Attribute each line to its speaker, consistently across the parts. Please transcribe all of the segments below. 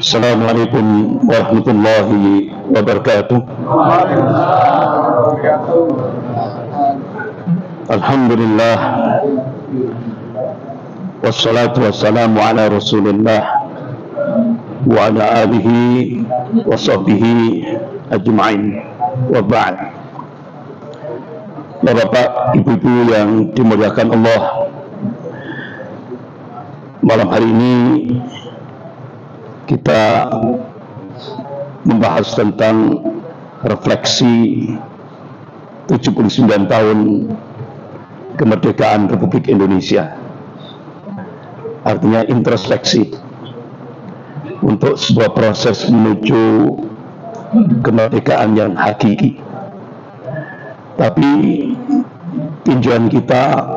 Speaker 1: Assalamualaikum warahmatullahi wabarakatuh. Alhamdulillah, wassalatu wassalamu ala rasulillah wa ala alihi wa sahbihi ajma'in, wa ba'd. Bapak, ibu-ibu yang dimuliakan Allah, malam hari ini kita membahas tentang refleksi 79 tahun kemerdekaan Republik Indonesia. Artinya introspeksi untuk sebuah proses menuju kemerdekaan yang hakiki. Tapi tinjauan kita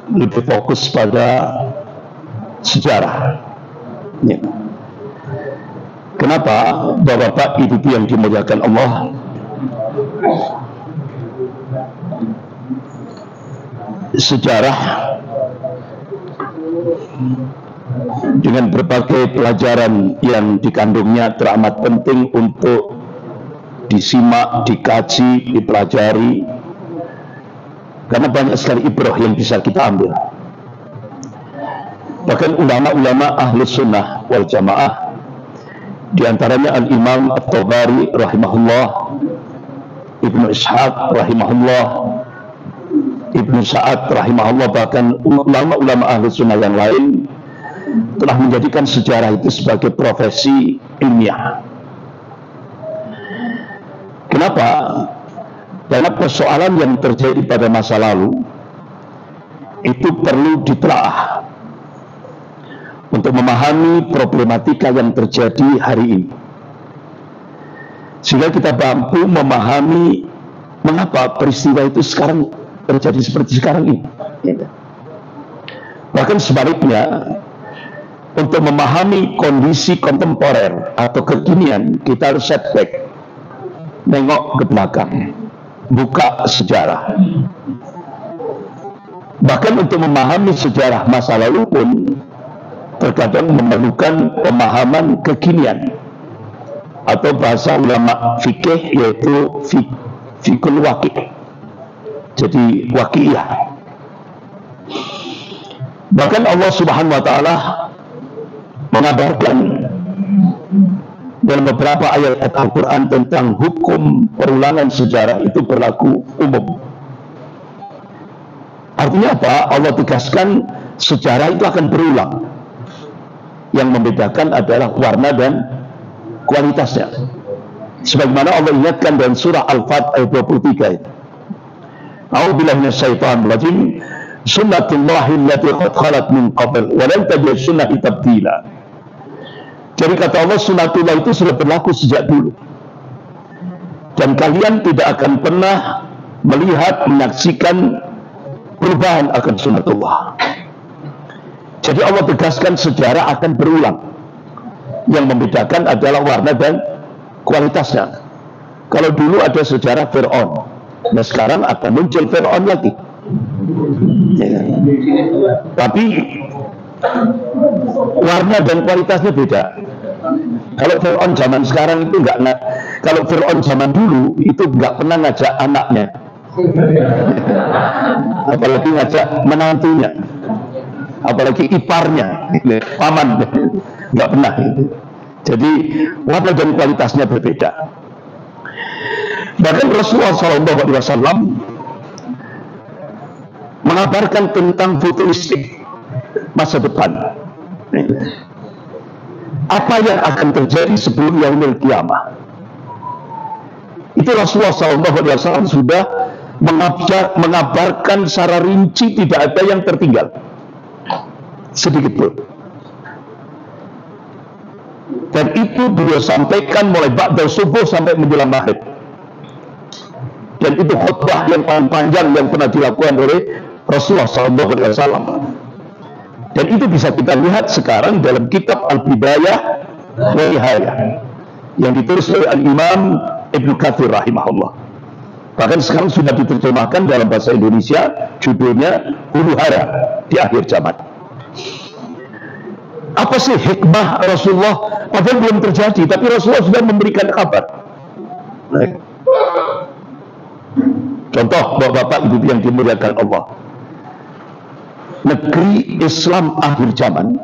Speaker 1: lebih fokus pada sejarah. Ya. Kenapa, Bapak, Ibu yang dimuliakan Allah? Sejarah dengan berbagai pelajaran yang dikandungnya teramat penting untuk disimak, dikaji, dipelajari, karena banyak sekali ibrah yang bisa kita ambil. Bahkan ulama-ulama Ahlus Sunnah wal Jamaah, di antaranya Al-Imam At-Tabari rahimahullah, Ibnu Ishaq rahimahullah, Ibnu Sa'ad rahimahullah, bahkan ulama-ulama Ahlus Sunnah yang lain telah menjadikan sejarah itu sebagai profesi ilmiah. Kenapa? Karena persoalan yang terjadi pada masa lalu itu perlu ditelaah untuk memahami problematika yang terjadi hari ini, sehingga kita mampu memahami mengapa peristiwa itu sekarang terjadi seperti sekarang ini. Bahkan sebaliknya, untuk memahami kondisi kontemporer atau kekinian, kita harus setback, nengok ke belakang, buka sejarah. Bahkan untuk memahami sejarah masa lalu pun terkadang memerlukan pemahaman kekinian, atau bahasa ulama fikih yaitu fikul waqi', jadi waqi'iyah. Bahkan Allah Subhanahu wa ta'ala mengabarkan dalam beberapa ayat Al-Quran tentang hukum perulangan sejarah itu berlaku umum. Artinya apa? Allah tegaskan sejarah itu akan berulang. Yang membedakan adalah warna dan kualitasnya. Sebagaimana Allah ingatkan dalam surah Al-Fat ayat 23 itu. A'udzubillahi minasyaitonir rajim. Sunnatullahi allati qad khalat min qabl wa lan tajid sunnati tabdila. Jadi kata Allah, sunnatullah itu sudah berlaku sejak dulu. Dan kalian tidak akan pernah melihat, menyaksikan perubahan akan sunnatullah. Jadi Allah tegaskan sejarah akan berulang. Yang membedakan adalah warna dan kualitasnya. Kalau dulu ada sejarah Fir'aun, nah sekarang akan muncul Fir'aun lagi. Ya. Tapi warna dan kualitasnya beda. Kalau Fir'aun zaman sekarang itu kalau Fir'aun zaman dulu itu nggak pernah ngajak anaknya, apalagi ngajak menantunya, apalagi iparnya, paman, nggak pernah. Jadi warna dan kualitasnya berbeda. Bahkan Rasulullah SAW mengabarkan tentang futuristik masa depan. Apa yang akan terjadi sebelum yaumil qiyamah? Itu Rasulullah SAW sudah mengabarkan secara rinci, tidak ada yang tertinggal sedikit pun. Dan itu beliau sampaikan mulai ba'da subuh sampai menjelang maghrib. Dan itu khutbah yang paling panjang yang pernah dilakukan oleh Rasulullah SAW. Dan itu bisa kita lihat sekarang dalam kitab Al-Bidayah wa Nihayah yang ditulis oleh Al-Imam Ibnu Katsir rahimahullah. Bahkan sekarang sudah diterjemahkan dalam bahasa Indonesia, judulnya Huru Hara di Akhir Zaman. Apa sih hikmah Rasulullah Padahal belum terjadi, tapi Rasulullah sudah memberikan kabar. Contoh, bapak-bapak, ibu yang dimuliakan Allah, negeri Islam akhir zaman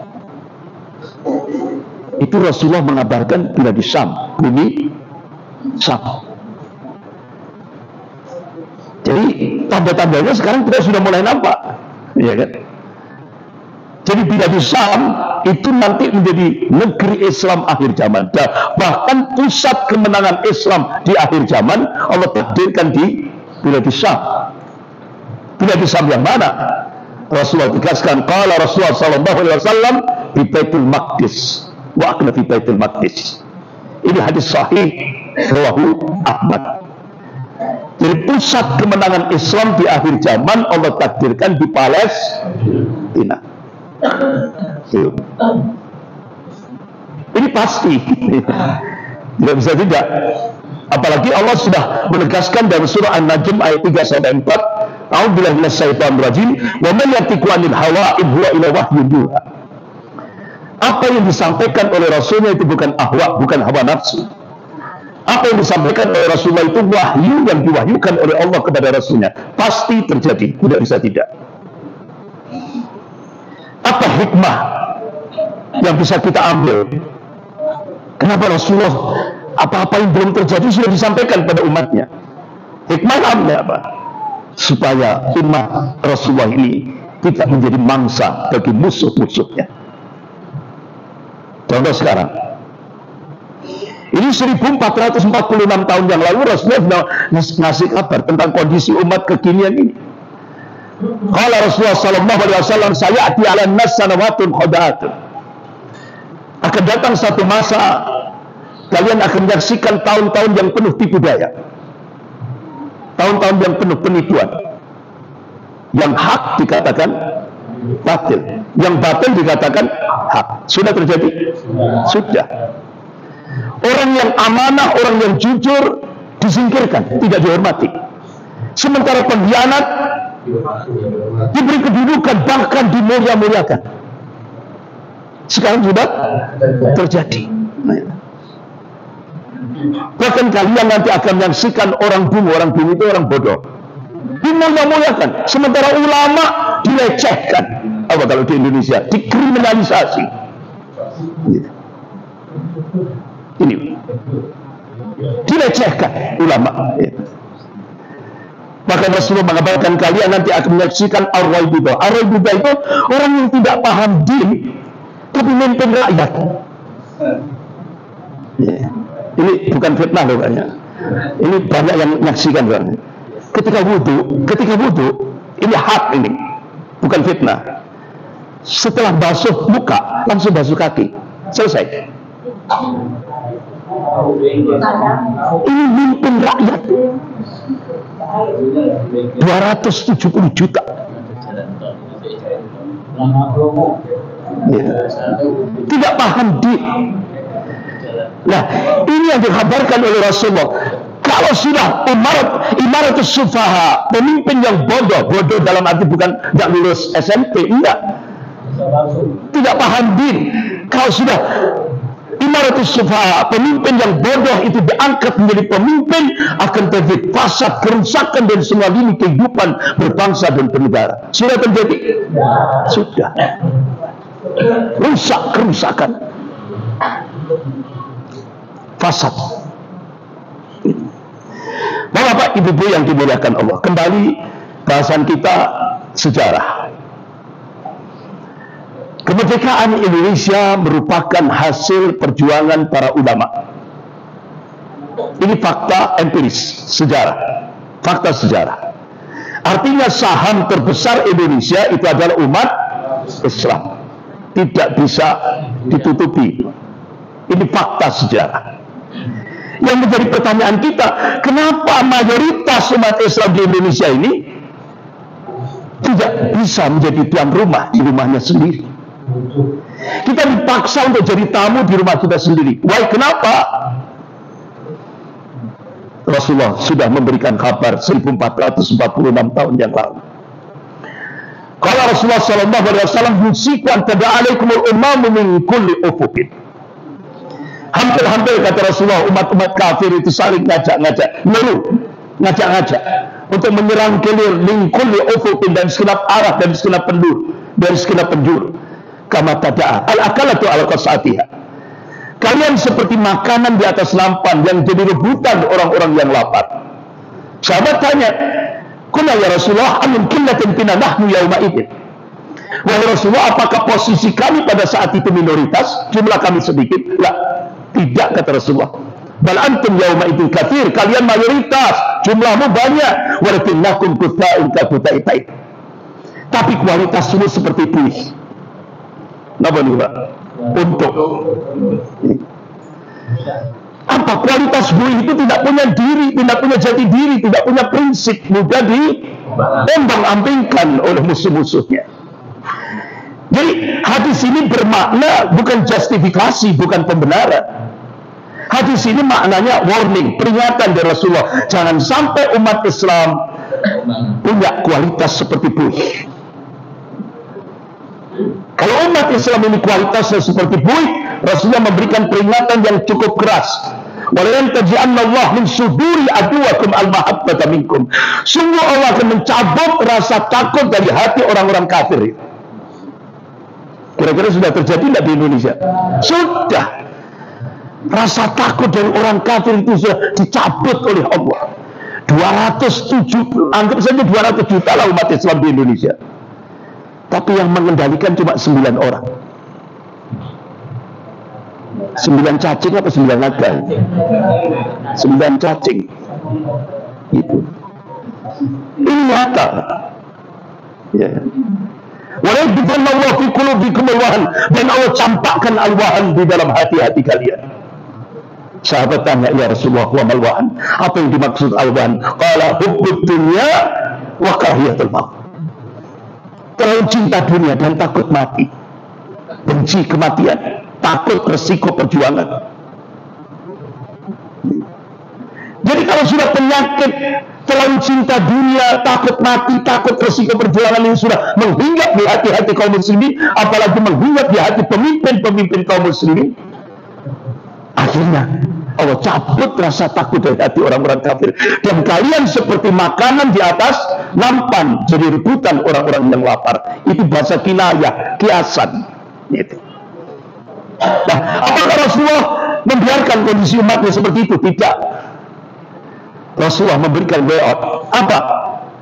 Speaker 1: itu Rasulullah mengabarkan bila di Syam, bumi Syam. Jadi tanda-tandanya sekarang kita sudah mulai nampak, ya kan? Jadi bila di Syam itu nanti menjadi negeri Islam akhir zaman. Bahkan pusat kemenangan Islam di akhir zaman Allah takdirkan di bila di Syam. Bila di Syam yang mana? Rasulullah tegaskan, qala Rasulullah sallallahu alaihi wasallam di Baitul Maqdis. Wa akna fi Baitul Maqdis. Ini hadis sahih rawahu Ahmad. Jadi pusat kemenangan Islam di akhir zaman Allah takdirkan di Palestina. Ini pasti, tidak bisa tidak. Apalagi Allah sudah menegaskan dalam surah An-Najm ayat 3-4, A'udzubillahi minasyaitonir rajim, wa man yantiqu 'anil hawa in huwa illa wahyun yuha. Apa yang disampaikan oleh Rasulnya itu bukan ahwa, bukan hawa nafsu. Apa yang disampaikan oleh Rasulullah itu wahyu yang diwahyukan oleh Allah kepada Rasulnya. Pasti terjadi, tidak bisa tidak. Apa hikmah yang bisa kita ambil? Kenapa Rasulullah apa-apa yang belum terjadi sudah disampaikan pada umatnya? Hikmahnya apa? Supaya umat Rasulullah ini tidak menjadi mangsa bagi musuh-musuhnya. Contoh sekarang, ini 1446 tahun yang lalu Rasulullah ngasih kabar tentang kondisi umat kekinian ini. Qala Rasulullah sallallahu alaihi wasallam, sayati 'alan nas sanawatun khadatun. Akan datang satu masa kalian akan menyaksikan tahun-tahun yang penuh tipu daya. Tahun-tahun yang penuh penipuan. Yang hak dikatakan batil, yang batil dikatakan hak. Sudah terjadi? Sudah. Orang yang amanah, orang yang jujur disingkirkan, tidak dihormati. Sementara pengkhianat diberi kedudukan, bahkan dimulia-muliakan. Sekarang sudah terjadi. Bahkan kalian nanti akan menyaksikan orang dungu itu orang bodoh dimulia-muliakan, sementara ulama dilecehkan. Apa kalau di Indonesia? Dikriminalisasi. Ini dilecehkan ulama. Bahkan Rasulullah mengabarkan kalian nanti akan menyaksikan ar-raibidah. Ar-raibidah itu orang yang tidak paham din tapi memimpin rakyat. Ini bukan fitnah loh kayaknya. Ini banyak yang menyaksikan kan. Ketika wudhu, ini hak ini, bukan fitnah. Setelah basuh muka, langsung basuh kaki, selesai. Ini mimpin rakyat 270 juta. Ya. Tidak paham din. Nah, ini yang dikabarkan oleh Rasulullah. Kalau sudah imaratus sufaha, pemimpin yang bodoh dalam arti bukan tidak lulus SMP, enggak, tidak paham din. Kalau sudah imaratus sufaha, pemimpin yang bodoh itu diangkat menjadi pemimpin, akan terjadi fasad, kerusakan dan semua lini kehidupan berbangsa dan bernegara. Sudah terjadi? Sudah. Rusak, kerusakan, fasad. Bapak, ibu-ibu yang dimuliakan Allah, kembali bahasan kita sejarah. Kemerdekaan Indonesia merupakan hasil perjuangan para ulama. Ini fakta empiris, sejarah, fakta sejarah. Artinya saham terbesar Indonesia itu adalah umat Islam, tidak bisa ditutupi. Ini fakta sejarah. Yang menjadi pertanyaan kita, kenapa mayoritas umat Islam di Indonesia ini tidak bisa menjadi tuan rumah di rumahnya sendiri? Kita dipaksa untuk jadi tamu di rumah kita sendiri. Why? Kenapa? Rasulullah sudah memberikan kabar 1446 tahun yang lalu. Kalau Rasulullah sallallahu alaihi wasallam yusiku an tada'alaikumul umamu min kulli ufuqin. Hampir-hampir kata Rasulullah, umat-umat kafir itu saling ngajak-ngajak, ngajak-ngajak untuk menyerang kelir lingkul li ufuqin, dan segenap arah dan segenap penjuru, dari segenap penjuru. Kama tada'a al-akalatu al-qas'atiha. Kalian seperti makanan di atas nampan yang jadi rebutan orang-orang yang lapar. Sahabat tanya, "Qulna ya Rasulullah, amin qillatin fina nahnu yauma idzin." Wahai Rasulullah, apakah posisi kami pada saat itu minoritas, jumlah kami sedikit? Lah, tidak, kata Rasulullah. Bal antum yauma idzin katsir, kalian mayoritas, jumlahmu banyak. Walakinnakum kutsa'un ka kutsa'it. Tapi kualitasmu seperti buih. Napa nih, Pak? Untuk apa? Kualitas buih itu tidak punya diri, tidak punya jati diri, tidak punya prinsip, mudah diombang-ambingkan oleh musuh-musuhnya. Jadi hadis ini bermakna bukan justifikasi, bukan pembenaran. Hadis ini maknanya warning, peringatan dari Rasulullah. Jangan sampai umat Islam punya kualitas seperti buih. Kalau umat Islam ini kualitasnya seperti buih, Rasulullah memberikan peringatan yang cukup keras. Walayan taji'anna Allah min suduri aduwakum al-mahabbata minkum. Sungguh Allah akan mencabut rasa takut dari hati orang-orang kafir. Kira-kira sudah terjadi tidak di Indonesia? Sudah. Rasa takut dari orang kafir itu sudah dicabut oleh Allah. 207, anggap saja 200 juta lah umat Islam di Indonesia. Tapi yang mengendalikan cuma 9 orang. 9 cacing apa 9 naga? 9 cacing. Itu. Ini nyata. Ya. Walayabdallahu fi qulubikum alwahan, dan Allah campakkan alwahan di dalam hati-hati kalian. Sahabat tanya, ya Rasulullah, wa mal wahan? Apa yang dimaksud alwahan? Qala hubbud dunya wa karahiyatul maut. Terlalu cinta dunia dan takut mati, benci kematian, takut resiko perjuangan. Jadi kalau sudah penyakit, terlalu cinta dunia, takut mati, takut resiko perjuangan ini sudah menghinggap di hati-hati kaum muslimin, apalagi menghinggap di hati pemimpin-pemimpin kaum muslimin, akhirnya Allah cabut rasa takut dari hati orang-orang kafir, dan kalian seperti makanan di atas nampan, jadi rebutan orang-orang yang lapar. Itu bahasa kinayah, kiasan. Gitu. Nah, apakah Rasulullah membiarkan kondisi umatnya seperti itu? Tidak. Rasulullah memberikan layout. Apa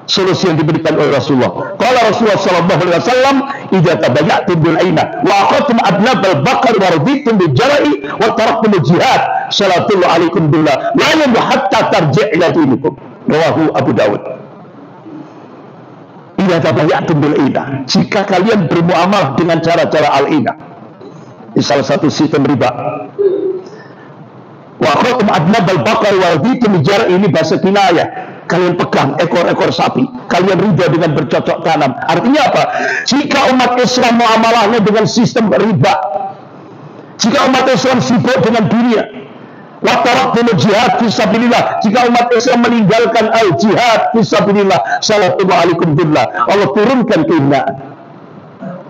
Speaker 1: solusi yang diberikan oleh Rasulullah? Kalau Rasulullah sallallahu alaihi wasallam, "Idza tabayya'tum bil aina wa aqadtum adnab al baqar wa raditum bil jara'i wa taraktum al jihad, sallallahu alaikum billah la yanbu hatta tarji' ila dinikum." Rawahu Abu Dawud. Idza tabayya'tum bil aina, jika kalian bermuamalah dengan cara-cara al-ina, ini salah satu sistem riba. Wa akhratum adnabal baqar wa raditum jar, ini bahasa kinayah. Kalian pegang ekor-ekor sapi, kalian ridha dengan bercocok tanam. Artinya apa? Jika umat Islam muamalahnya dengan sistem riba, jika umat Islam sibuk dengan dunia, wa taraktum jihad fisabilillah, jika umat Islam meninggalkan al-jihad fisabilillah, sallallahu alaikum billah, Allah turunkan kehinaan.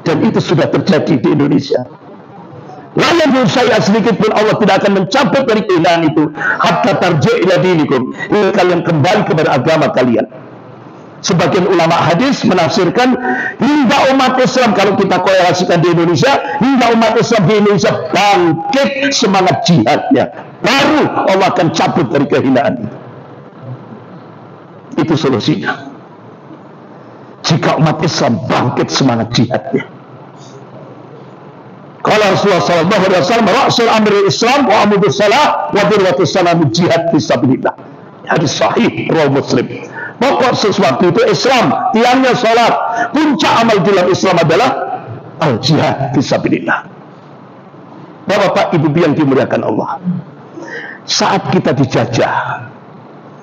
Speaker 1: Dan itu sudah terjadi di Indonesia. Layan saya sedikit pun Allah tidak akan mencabut dari kehinaan itu hatta tarji' ila dinikum, hingga kalian kembali kepada agama kalian. Sebagian ulama hadis menafsirkan hingga umat Islam, kalau kita korelasikan di Indonesia, hingga umat Islam di Indonesia bangkit semangat jihadnya, baru Allah akan cabut dari kehinaan itu. Itu solusinya. Jika umat Islam bangkit semangat jihadnya. Kalau Rasulullah sallallahu alaihi wasallam, ra'sul amri Islam wa amudus salah wa dirwatus salam jihad fisabilillah. Hadis sahih riwayat Muslim. Pokok sesuatu itu Islam, tiangnya salat. Puncak amal dalam Islam adalah al-jihad fisabilillah. Bapak-bapak, ibu yang dimuliakan Allah, saat kita dijajah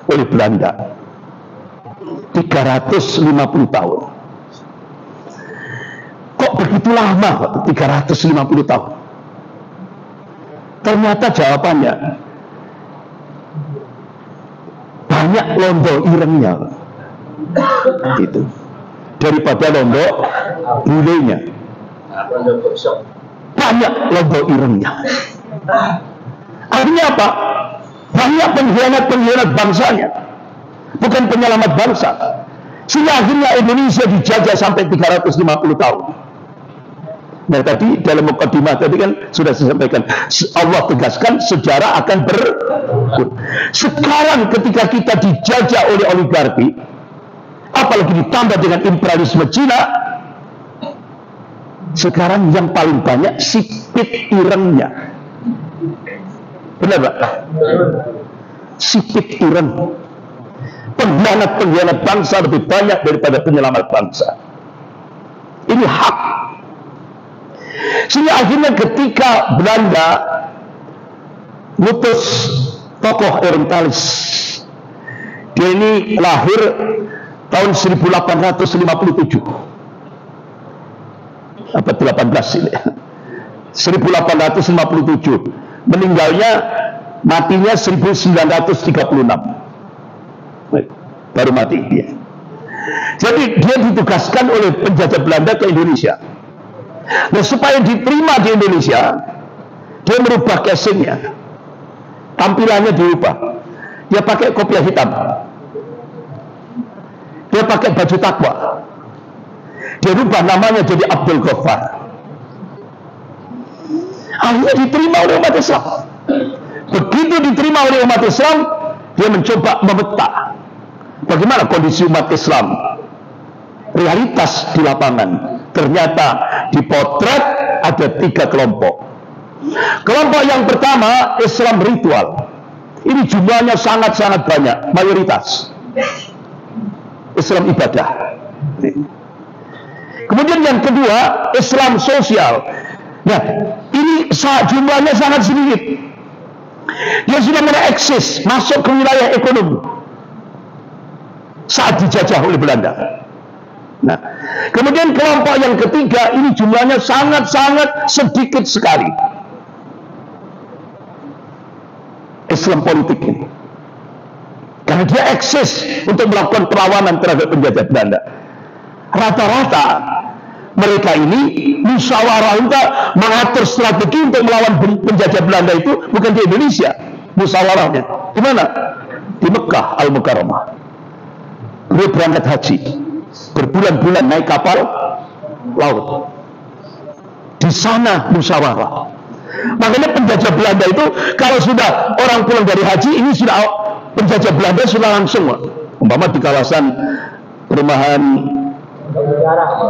Speaker 1: oleh Belanda 350 tahun. Kok begitu lama, 350 tahun? Ternyata jawabannya banyak londo irengnya, gitu, daripada londo bulenya. Banyak londo irengnya. Artinya apa? Banyak pengkhianat bangsanya, bukan penyelamat bangsa. Sehingga akhirnya Indonesia dijajah sampai 350 tahun. Nah tadi dalam mukadimah tadi kan sudah saya sampaikan, Allah tegaskan sejarah akan berulang. Sekarang ketika kita dijajah oleh oligarki, apalagi ditambah dengan imperialisme Cina, sekarang yang paling banyak sipit irengnya. Benar Pak? Sipit ireng. Pengkhianat bangsa lebih banyak daripada penyelamat bangsa. Ini hak. Sehingga akhirnya ketika Belanda ngutus tokoh orientalis, dia ini lahir tahun 1857 apa 18 ini 1857, meninggalnya matinya 1936, baru mati dia. Jadi dia ditugaskan oleh penjajah Belanda ke Indonesia. Nah, supaya diterima di Indonesia, dia merubah casingnya, tampilannya dirubah. Dia pakai kopiah hitam, dia pakai baju takwa, dia rubah namanya jadi Abdul Ghaffar. Akhirnya diterima oleh umat Islam. Begitu diterima oleh umat Islam, dia mencoba memeta bagaimana kondisi umat Islam, realitas di lapangan. Ternyata dipotret ada 3 kelompok. Kelompok yang pertama Islam ritual. Ini jumlahnya sangat-sangat banyak, mayoritas Islam ibadah. Kemudian yang kedua Islam sosial. Nah, ini jumlahnya sangat sedikit. Dia sudah mulai eksis, masuk ke wilayah ekonomi saat dijajah oleh Belanda. Nah, kemudian kelompok yang ketiga ini jumlahnya sangat-sangat sedikit sekali. Islam politik ini. Karena dia eksis untuk melakukan perlawanan terhadap penjajah Belanda. Rata-rata mereka ini musyawarah untuk mengatur strategi untuk melawan penjajah Belanda itu bukan di Indonesia. Musyawarahnya di mana? Di Mekah Al-Mukarramah. Dia berangkat haji, berbulan-bulan naik kapal laut. Di sana musyawarah. Makanya penjajah Belanda itu kalau sudah orang pulang dari haji, ini sudah penjajah Belanda sudah langsung, umpama di kawasan perumahan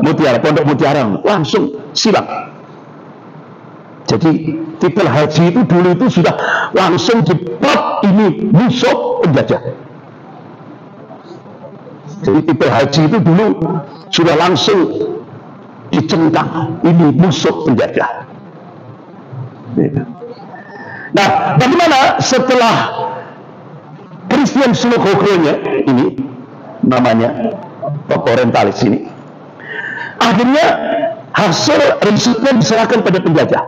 Speaker 1: Mutiara, Pondok Mutiara, langsung silang. Jadi titel haji itu dulu itu sudah langsung diplot, ini musuh penjajah. Jadi titel haji itu dulu sudah langsung dicentang, ini musuh penjajah. Nah, bagaimana setelah Christian Sulukoglonya ini namanya tokoh orientalis ini, akhirnya hasil risetnya diserahkan pada penjajah.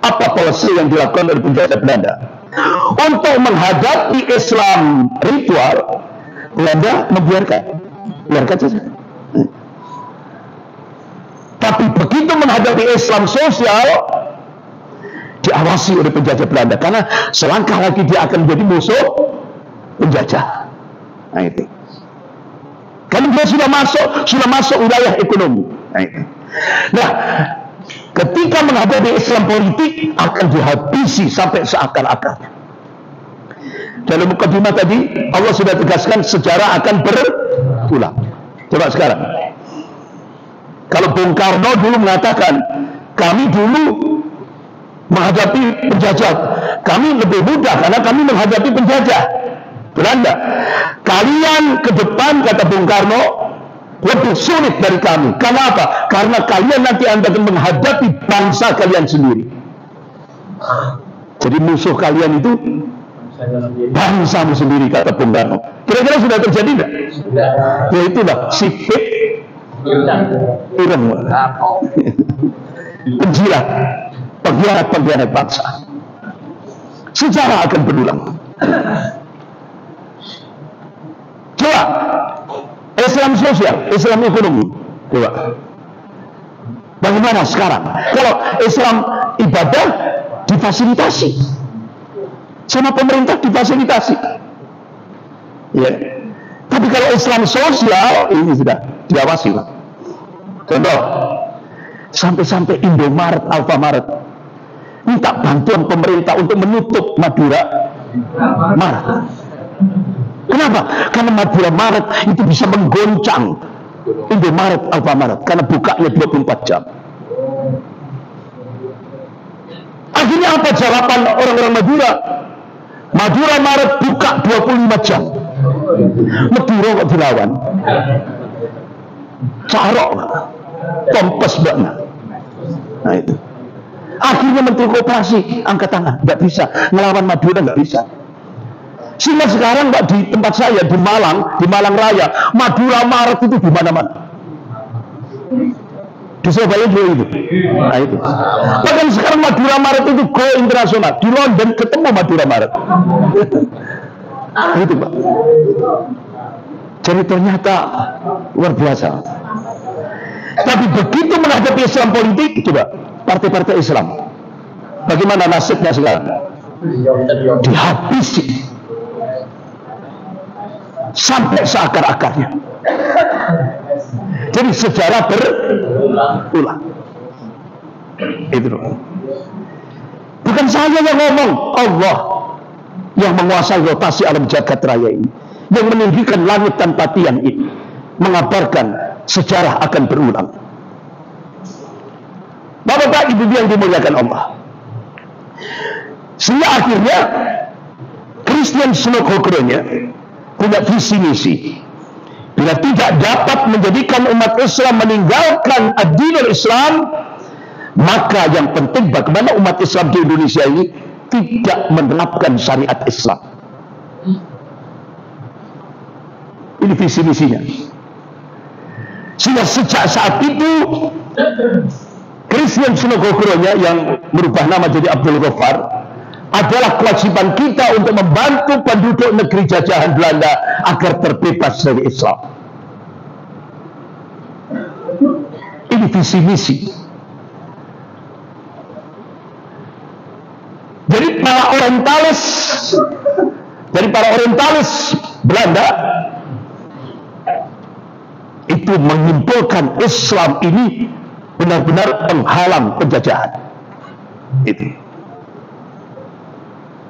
Speaker 1: Apa polisi yang dilakukan oleh penjajah Belanda untuk menghadapi Islam ritual? Belanda biarkan saja. Tapi begitu menghadapi Islam sosial, diawasi oleh penjajah Belanda, karena selangkah lagi dia akan menjadi musuh penjajah. Nah itu. Karena dia sudah masuk wilayah ekonomi. Nah, itu. Nah, ketika menghadapi Islam politik akan dihabisi sampai seakar-akarnya. Dalam mukadimah tadi Allah sudah tegaskan sejarah akan berulang. Coba sekarang, kalau Bung Karno dulu mengatakan kami dulu menghadapi penjajah, kami lebih mudah karena kami menghadapi penjajah Belanda. Kalian ke depan, kata Bung Karno, lebih sulit dari kami. Karena apa? Karena kalian nanti akan menghadapi bangsa kalian sendiri. Jadi musuh kalian itu bangsamu sendiri, kata Bung Karno. Kira-kira sudah terjadi enggak? Sudah. Ya itulah sipit ireng, penjilat, pengkhianat bangsa. Sejarah akan berulang. Coba Islam sosial, Islam ekonomi. Coba bagaimana sekarang? Kalau Islam ibadah difasilitasi, sama pemerintah difasilitasi. Ya. Tapi kalau Islam sosial ini sudah diawasi, Pak. Contoh, sampai-sampai Indomaret, Alfamaret minta bantuan pemerintah untuk menutup Madura Maret. Kenapa? Karena Madura Maret itu bisa menggoncang Indomaret, Alfamaret karena bukanya 24 jam. Akhirnya apa jawaban orang-orang Madura? Madura Maret buka 25 jam. Madura kok dilawan? Carok, pompes banget. Nah itu. Akhirnya Menteri Koperasi angkat tangan, nggak bisa ngelawan Madura, nggak bisa. Sehingga sekarang Pak di tempat saya di Malang Raya, Madura Maret itu di mana-mana. Di Surabaya juga itu. Nah itu. Bahkan sekarang Madura Maret itu go internasional. Di London ketemu Madura Maret. Nah, itu Pak. Jadi ternyata luar biasa. Tapi begitu menghadapi Islam politik, coba partai-partai Islam, bagaimana nasibnya sekarang? Dihabisi sampai seakar-akarnya. Jadi sejarah berulang. Itu bukan saya yang ngomong, Allah yang menguasai rotasi alam jagat raya ini, yang meninggikan langit tanpa tiang ini, mengabarkan sejarah akan berulang. Bapak-bapak, ibu yang dimuliakan Allah. Sehingga akhirnya Christian Snokogro-nya punya visi misi. Bila tidak dapat menjadikan umat Islam meninggalkan ad-dinul Islam, maka yang penting bagaimana umat Islam di Indonesia ini tidak menerapkan syariat Islam. Ini visi misinya. Sehingga sejak saat itu Christian Snokogro-nya yang merubah nama jadi Abdul Ghaffar adalah kewajiban kita untuk membantu penduduk negeri jajahan Belanda agar terbebas dari Islam. Ini visi misi. Jadi para orientalis Belanda itu menyimpulkan Islam ini benar-benar penghalang penjajahan. Itu.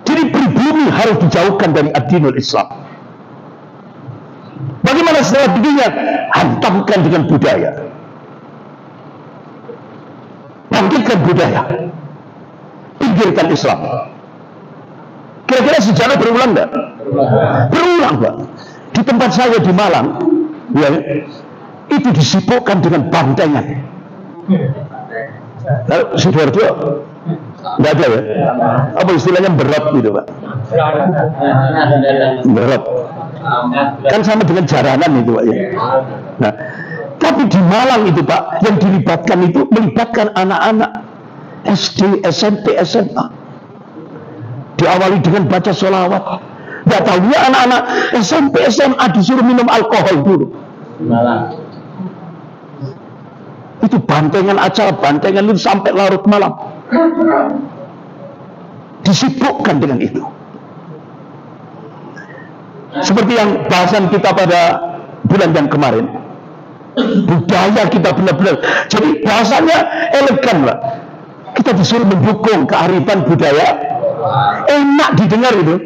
Speaker 1: Jadi pribumi harus dijauhkan dari ad-dinul Islam. Bagaimana strateginya? Hantamkan dengan budaya. Bangkitkan budaya. Pinggirkan Islam. Kira-kira sejarah berulang enggak? Berulang, Pak. Di tempat saya di Malang, ya, itu disibukkan dengan bantengan. Kalau Sidoarjo nggak ada ya? Apa istilahnya berat gitu Pak? Berat. Kan sama dengan jaranan itu Pak ya. Nah, tapi di Malang itu Pak, yang dilibatkan itu melibatkan anak-anak SD, SMP, SMA. Diawali dengan baca sholawat. Nggak tahunya anak-anak SMP, SMA disuruh minum alkohol dulu. Malang. Itu bantengan, acara bantengan itu sampai larut malam. Disibukkan dengan itu. Seperti yang bahasan kita pada bulan yang kemarin. Budaya kita benar-benar. Jadi bahasanya elegan lah. Kita disuruh mendukung kearifan budaya. Enak didengar itu.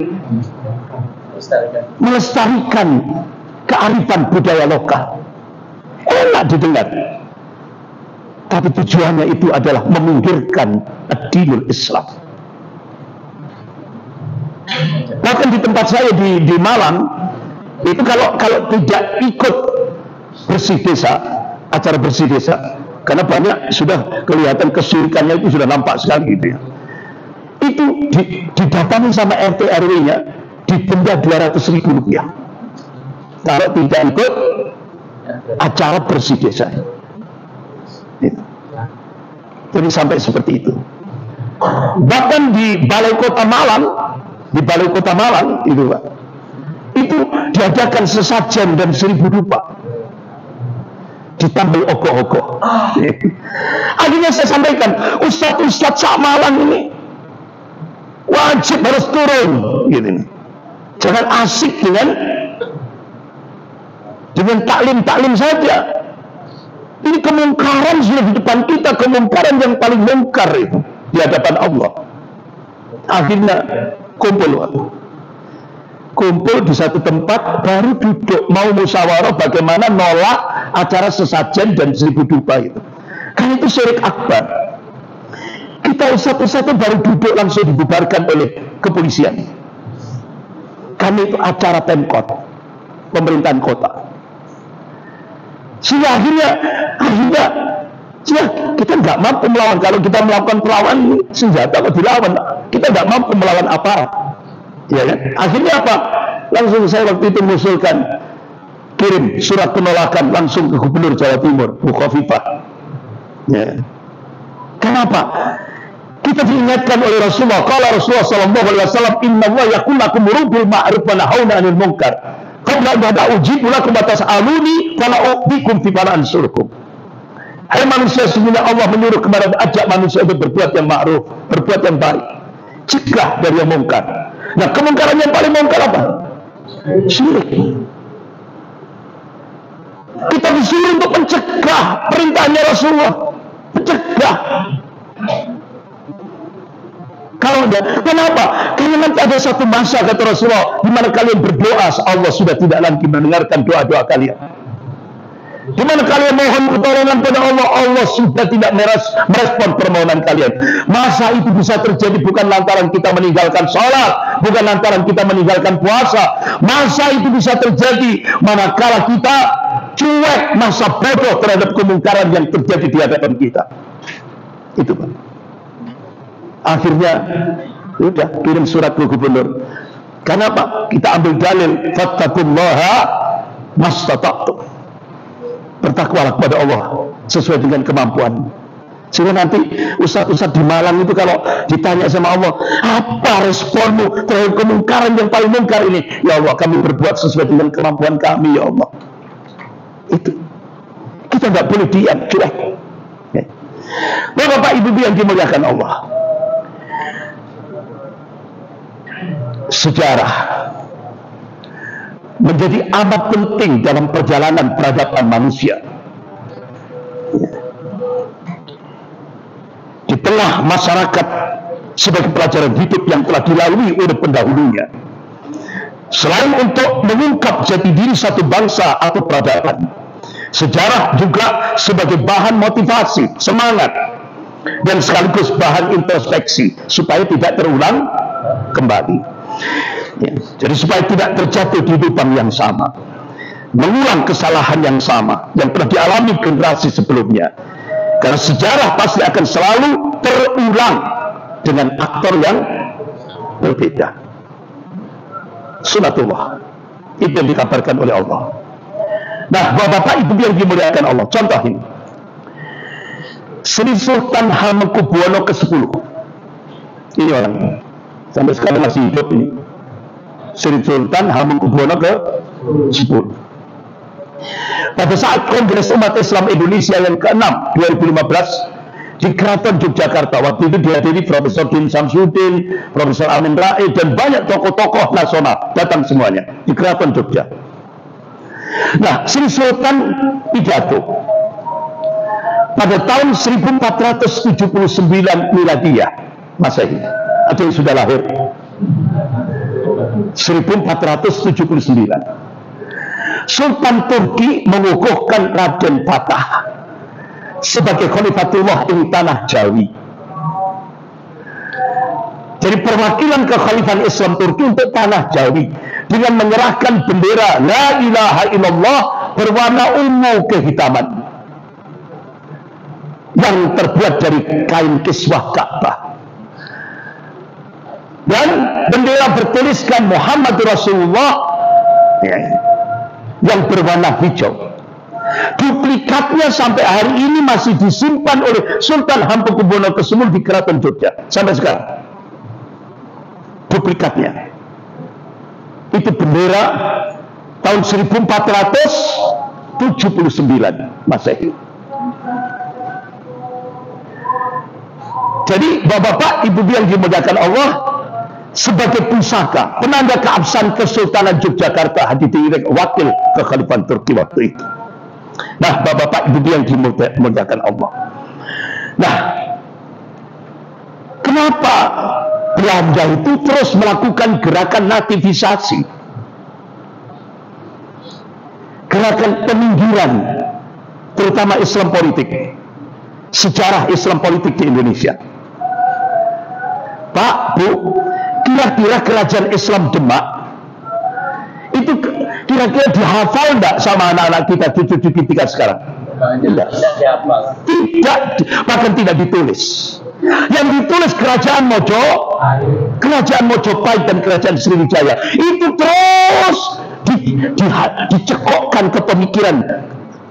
Speaker 1: Melestarikan kearifan budaya lokal. Enak didengar. Tapi tujuannya itu adalah meminggirkan ad-dinul Islam. Bahkan di tempat saya di Malang, itu kalau tidak ikut bersih desa, acara bersih desa, karena banyak sudah kelihatan kesulitannya itu sudah nampak sekali gitu ya. Itu didatangi sama RT RW-nya, didenda Rp200.000. Kalau tidak ikut acara bersih desa. Itu. Jadi sampai seperti itu. Bahkan di Balai Kota Malang itu Pak, itu diadakan sesajen dan 1000 dupa, ditambah ogoh-ogoh. Akhirnya saya sampaikan, Ustadz Sak Malang ini wajib harus turun gitu. Jangan asik dengan taklim saja. Ini kemungkaran sudah di depan kita, kemungkaran yang paling mungkar itu di hadapan Allah. Akhirnya kumpul di satu tempat, baru duduk mau musyawarah bagaimana nolak acara sesajen dan 1000 dupa itu. Karena itu syirik akbar. Kita satu-satu baru duduk langsung dibubarkan oleh kepolisian. Karena itu acara Pemkot, pemerintahan kota. Sehingga akhirnya kita nggak mampu melawan. Kalau kita melakukan perlawanan senjata kok dilawan, kita nggak mampu melawan aparat, ya kan? Akhirnya apa? Langsung saya waktu itu mengusulkan kirim surat penolakan langsung ke Gubernur Jawa Timur, Bu Khofifah. Ya. Kenapa? Kita diingatkan oleh Rasulullah. Kalau Rasulullah SAW, Inna Allah yakul lakum rubul ma'ruf wa nahawna anil munkar. Qabla bada ujibu lakum batas aluni fala uqbikum fi fala ansurkum. Hai manusia, sebenarnya Allah menyuruh kepada ajak manusia untuk berbuat yang ma'ruf, berbuat yang baik, cegah dari yang mungkar. Nah, kemungkaran yang paling mungkar apa? Syirik. Kita disuruh untuk mencegah perintahnya Rasulullah, mencegah. Kalau kenapa? Karena nanti ada satu masa, kata Rasulullah, di mana kalian berdoa, Allah sudah tidak lagi mendengarkan doa-doa kalian. Di mana kalian mohon pertolongan pada Allah, Allah sudah tidak merespon permohonan kalian. Masa itu bisa terjadi bukan lantaran kita meninggalkan sholat, bukan lantaran kita meninggalkan puasa. Masa itu bisa terjadi manakala kita cuek, masa bodoh terhadap kemungkaran yang terjadi di hadapan kita. Itu Pak. Akhirnya udah kirim surat ke gubernur. Kenapa? Kita ambil dalil fattaqullaha mastata'tum. Bertakwalah kepada Allah sesuai dengan kemampuan. Sehingga nanti ustaz-ustaz di Malang itu kalau ditanya sama Allah, apa responmu terhadap kemungkaran yang paling mungkar ini? Ya Allah, kami berbuat sesuai dengan kemampuan kami, ya Allah. Itu kita nggak boleh diam, cuek. Bapak Ibu yang dimuliakan Allah, sejarah menjadi amat penting dalam perjalanan peradaban manusia. Di tengah masyarakat sebagai pelajaran hidup yang telah dilalui oleh pendahulunya, selain untuk mengungkap jati diri satu bangsa atau peradaban, sejarah juga sebagai bahan motivasi, semangat, dan sekaligus bahan introspeksi supaya tidak terulang kembali. Ya, jadi supaya tidak terjatuh di lubang yang sama, mengulang kesalahan yang sama yang pernah dialami generasi sebelumnya. Karena sejarah pasti akan selalu terulang dengan aktor yang berbeda. Sunatullah itu yang dikabarkan oleh Allah. Nah, Bapak Ibu yang dimuliakan Allah, contoh ini Sri Sultan Hamengkubuwono ke-10. Ini orang sampai sekarang masih hidup ini, Sri Sultan Hamengkubuwono ke-10. Pada saat Kongres Umat Islam Indonesia yang ke-6 2015 di Keraton Yogyakarta, waktu itu dihadiri Profesor Din Samsudin, Profesor Amin Rais, dan banyak tokoh-tokoh nasional datang semuanya di Keraton Jogja. Nah, Sri Sultan pidato pada tahun 1479 Miladiyah Masehi. Ada yang sudah lahir 1479. Sultan Turki mengukuhkan Raden Fatah sebagai Khalifatullah di tanah Jawi. Jadi perwakilan kekhalifahan Islam Turki untuk tanah Jawi dengan menyerahkan bendera La ilaha illallah berwarna ungu kehitaman yang terbuat dari kain kiswah Ka'bah, dan bendera bertuliskan Muhammad Rasulullah yang berwarna hijau. Duplikatnya sampai hari ini masih disimpan oleh Sultan Hamengkubuwono ke-10 di Keraton Jogja sampai sekarang. Duplikatnya itu bendera tahun 1479 Masehi. Jadi Bapak Ibu yang dimuliakan Allah, sebagai pusaka, penanda keabsahan Kesultanan Yogyakarta didirikan wakil kekhalifahan Turki waktu itu. Nah, Bapak Ibu yang dimuliakan Allah. Nah, kenapa Belanda itu terus melakukan gerakan nativisasi, gerakan peninggiran, terutama Islam politik, sejarah Islam politik di Indonesia? Pak, Bu, kira-kira kerajaan Islam Demak itu kira-kira dihafal enggak sama anak-anak kita, cucu-cucu kita sekarang? Tidak, bahkan tidak ditulis. Yang ditulis kerajaan Mojopahit dan kerajaan Sriwijaya. Itu terus dicekokkan ke pemikiran,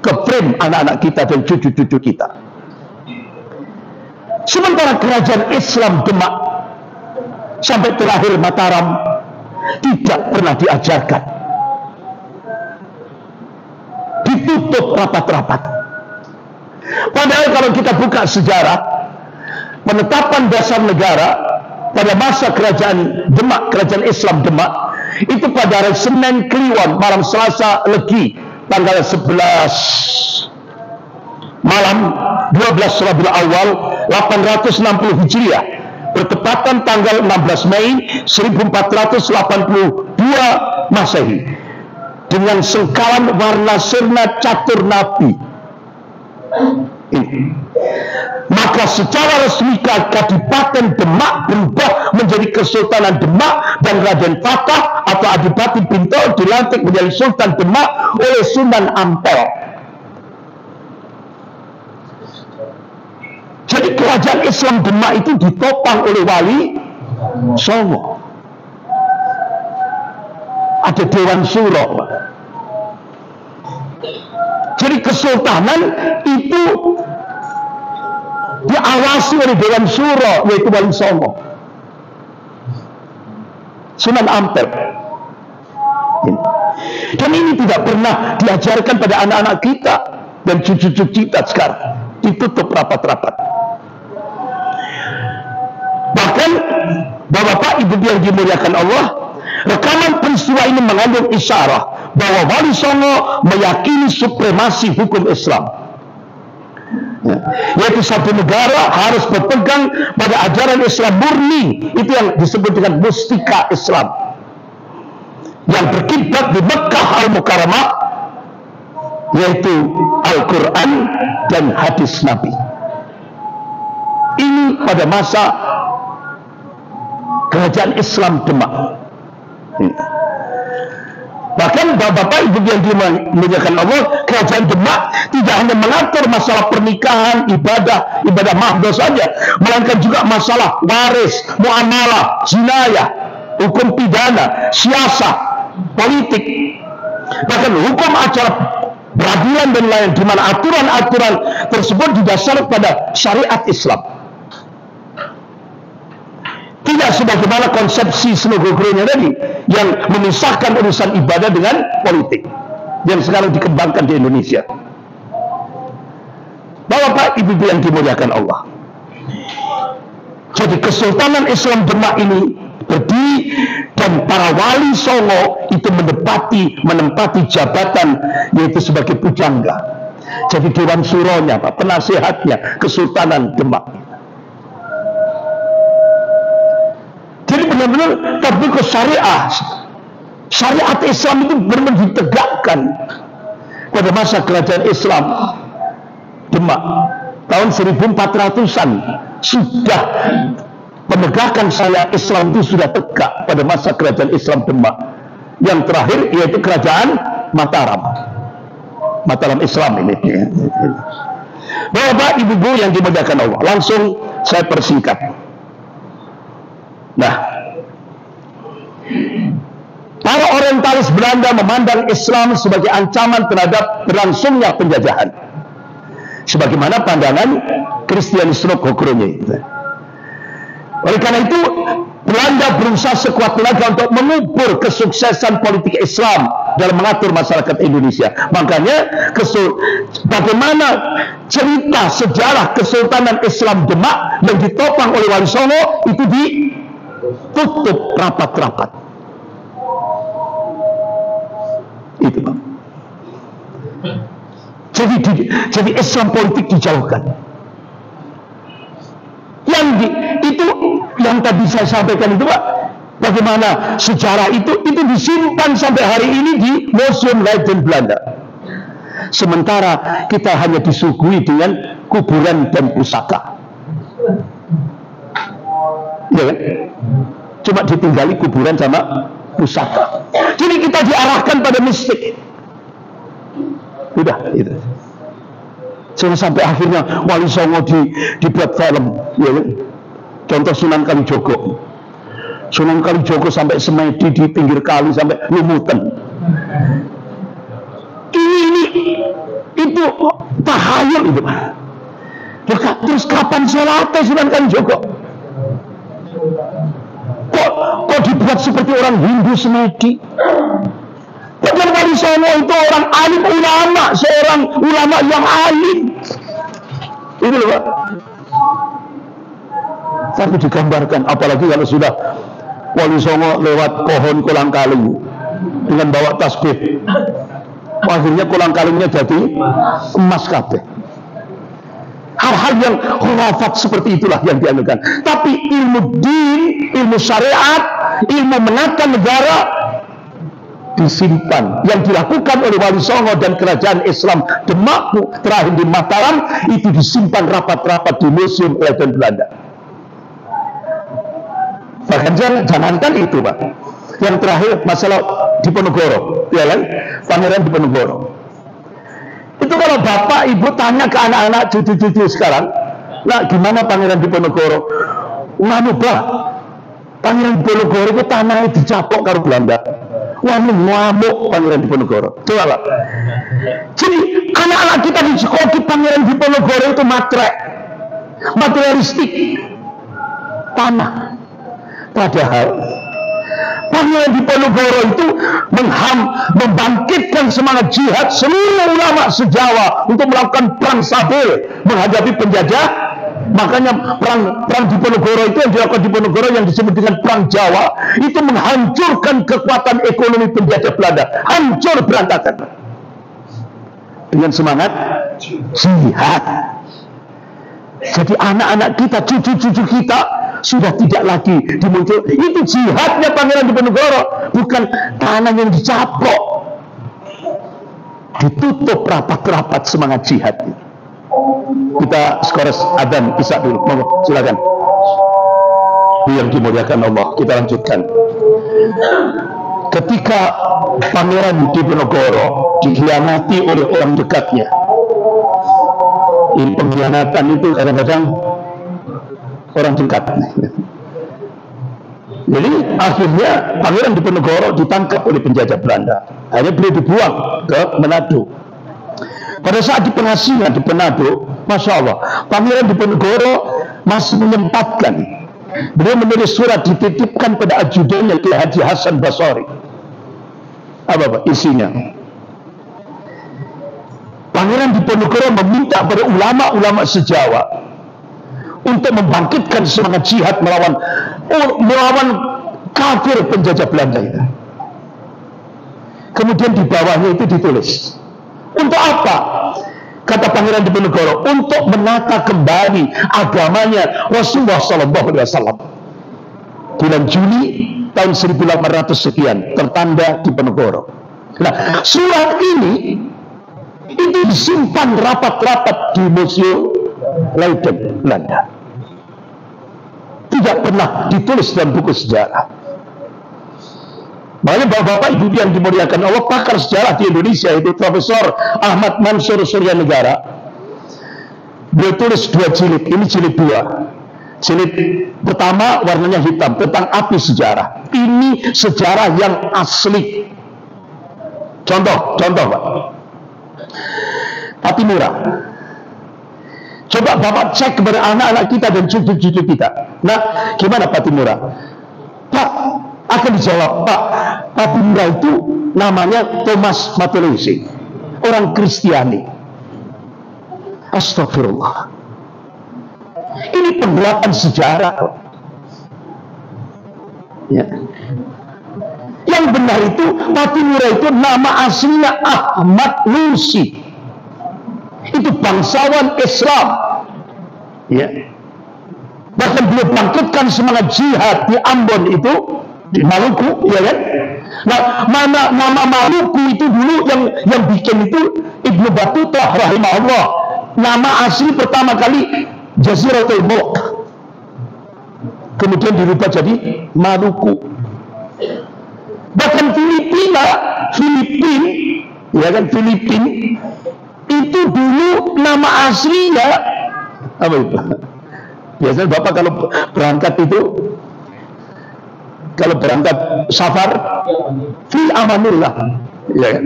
Speaker 1: ke frame anak-anak kita dan cucu-cucu kita. Sementara kerajaan Islam Demak sampai terakhir Mataram tidak pernah diajarkan, ditutup rapat-rapat. Padahal kalau kita buka sejarah penetapan dasar negara pada masa kerajaan Demak, kerajaan Islam Demak, itu pada hari Senin Kliwon, malam Selasa Legi, tanggal 11 malam 12 Rabiul Awal 860 Hijriah, bertepatan tanggal 16 Mei 1482 Masehi, dengan sengkalan warna sirna catur nabi. Maka secara resmi Kadipaten Demak berubah menjadi Kesultanan Demak, dan Raden Fatah atau Adipati Bintol dilantik menjadi Sultan Demak oleh Sunan Ampel. Jadi kerajaan Islam Demak itu ditopang oleh Wali Songo. Ada Dewan Suro. Jadi kesultanan itu diawasi oleh Dewan Suro, yaitu Wali Songo, Sunan Ampel. Dan ini tidak pernah diajarkan pada anak-anak kita dan cucu-cucu kita sekarang. Ditutup rapat-rapat. Bahkan Bapak Ibu yang dimuliakan Allah, rekaman peristiwa ini mengandung isyarah bahwa Wali Songo meyakini supremasi hukum Islam, yaitu satu negara harus berpegang pada ajaran Islam murni. Itu yang disebut dengan mustika Islam, yang berkiblat di Mekah Al-Mukarramah, yaitu Al-Quran dan hadis Nabi. Ini pada masa kerajaan Islam Demak. Bahkan Bapak Ibu yang dimuliakan Allah, kerajaan Demak tidak hanya mengatur masalah pernikahan, ibadah mahdoh saja, melainkan juga masalah waris, muamalah, jinayah, hukum pidana, siasat, politik, bahkan hukum acara peradilan dan lain, di mana aturan-aturan tersebut didasarkan pada syariat Islam. Tidak sebagaimana konsepsi Snogogoronya tadi yang memisahkan urusan ibadah dengan politik yang sekarang dikembangkan di Indonesia. Bapak Ibu yang dimuliakan Allah, jadi Kesultanan Islam Demak ini berdiri, dan para Wali Songo itu menempati jabatan, yaitu sebagai pujangga. Jadi Dewan Suronya, penasehatnya Kesultanan Demak. Jadi benar-benar tatbik syariat Islam itu benar-benar ditegakkan pada masa kerajaan Islam Demak tahun 1400-an. Sudah penegakan syariat Islam itu sudah tegak pada masa kerajaan Islam Demak. Yang terakhir yaitu kerajaan Mataram Islam ini. Bapak Ibu yang dimuliakan Allah, langsung saya persingkat. Nah, para orientalis Belanda memandang Islam sebagai ancaman terhadap berlangsungnya penjajahan, sebagaimana pandangan Christian Snogogoronya. Oleh karena itu, Belanda berusaha sekuat tenaga untuk mengubur kesuksesan politik Islam dalam mengatur masyarakat Indonesia. Makanya bagaimana cerita sejarah Kesultanan Islam Demak yang ditopang oleh Wali Songo itu tutup rapat-rapat. Itu Pak. Jadi Islam politik dijauhkan. Itu yang tadi saya sampaikan itu Pak, bagaimana sejarah itu disimpan sampai hari ini di Museum Leiden Belanda. Sementara kita hanya disuguhi dengan kuburan dan pusaka. Ya kan? Cuma ditinggali kuburan sama pusaka. Jadi kita diarahkan pada mistik. Udah itu. Sampai akhirnya Wali Songo dibuat film, ya kan? Contoh Sunan Kalijogo. Sunan Kalijogo sampai semedi di pinggir kali sampai lumutan. Ini itu tahayul itu Pak. Terus kapan sholatnya Sunan Kalijogo? Kok dibuat seperti orang Hindu semedi? Padahal Wali Songo itu orang alim ulama, seorang ulama yang alim. Itu loh Pak. Tapi digambarkan, apalagi kalau sudah Wali Songo lewat pohon kolang-kaling dengan bawa tasbih, akhirnya kolang-kalingnya jadi emas kabeh. Hal-hal yang khurafat seperti itulah yang dianukan. Tapi ilmu din, ilmu syariat, ilmu menata negara disimpan. Yang dilakukan oleh Wali Songo dan kerajaan Islam Demak terakhir di Mataram itu disimpan rapat-rapat di Museum Leiden Belanda. Bahkan jangankan itu Pak, yang terakhir masalah Diponegoro, ya kan? Pangeran Diponegoro. Itu kalau bapak ibu tanya ke anak-anak cucu-cucu sekarang, nah gimana Pangeran Diponegoro? Nganu Pak, Pangeran Diponegoro itu tanahnya dicapok karo Belanda. Wah, ngamuk Pangeran Diponegoro. Coba Pak. Jadi anak-anak kita di sekolah Pangeran Diponegoro itu matrek, materialistik, tanah. Padahal Pangeran Diponegoro itu membangkitkan semangat jihad seluruh ulama se-Jawa untuk melakukan perang sabil menghadapi penjajah. Makanya perang Diponegoro itu yang dilakukan Diponegoro yang disebut dengan perang Jawa itu menghancurkan kekuatan ekonomi penjajah Belanda, hancur berantakan dengan semangat jihad. Jadi anak-anak kita, cucu-cucu kita sudah tidak lagi dimuncul. Itu jihadnya Pangeran Diponegoro, bukan tanah yang dicapok. Ditutup rapat-rapat semangat jihad. Kita skores adzan Isya dulu. Monggo, silakan. Yang dimuliakan Allah, kita lanjutkan. Ketika Pangeran Diponegoro dikhianati oleh orang dekatnya. Ini pengkhianatan itu kadang-kadang orang dekat. Jadi akhirnya Pangeran Diponegoro ditangkap oleh penjajah Belanda. Hanya beliau dibuang ke Manado. Pada saat di pengasingan di Manado, Masya Allah, Pangeran Diponegoro masih menyempatkan. Beliau menulis surat dititipkan pada ajudannya Ki Haji Hasan Basori. Apa isinya? Pangeran Diponegoro meminta pada ulama-ulama se-Jawa untuk membangkitkan semangat jihad melawan kafir penjajah Belanda itu. Kemudian di bawahnya itu ditulis, untuk apa? Kata Pangeran Diponegoro, untuk menata kembali agamanya Rasulullah SAW. Bulan Juli tahun 1800 sekian, tertanda Diponegoro. Nah, surat ini itu disimpan rapat-rapat di Museum Leiden Belanda. Tidak pernah ditulis dalam buku sejarah. Makanya bapak-bapak ibu yang dimuliakan Allah, pakar sejarah di Indonesia itu Profesor Ahmad Mansur Suryanegara. Beliau tulis 2 jilid, ini jilid 2. Jilid pertama warnanya hitam, tentang api sejarah. Ini sejarah yang asli. Contoh Pak. Patimura. Coba bapak cek kepada anak-anak kita dan cucu-cucu kita. Nah, gimana Patimura? Pak, akan dijawab, Pak, Patimura itu namanya Thomas Matulesi, orang Kristiani. Astagfirullah. Ini penggelapan sejarah. Ya. Yang benar itu Patimura itu nama aslinya Ahmad Nursi. Itu bangsawan Islam. Ya. Bahkan beliau bangkitkan semangat jihad di Ambon itu, di Maluku, ya kan? Nah, mana nama Maluku itu dulu yang bikin itu Ibnu Battuta rahimahullah. Nama asli pertama kali Jaziratul Mulk. Kemudian dirubah jadi Maluku. Bahkan Filipina, ya kan, Filipin itu dulu nama aslinya apa itu? Biasanya Bapak kalau berangkat safar fil amanillah, ya kan?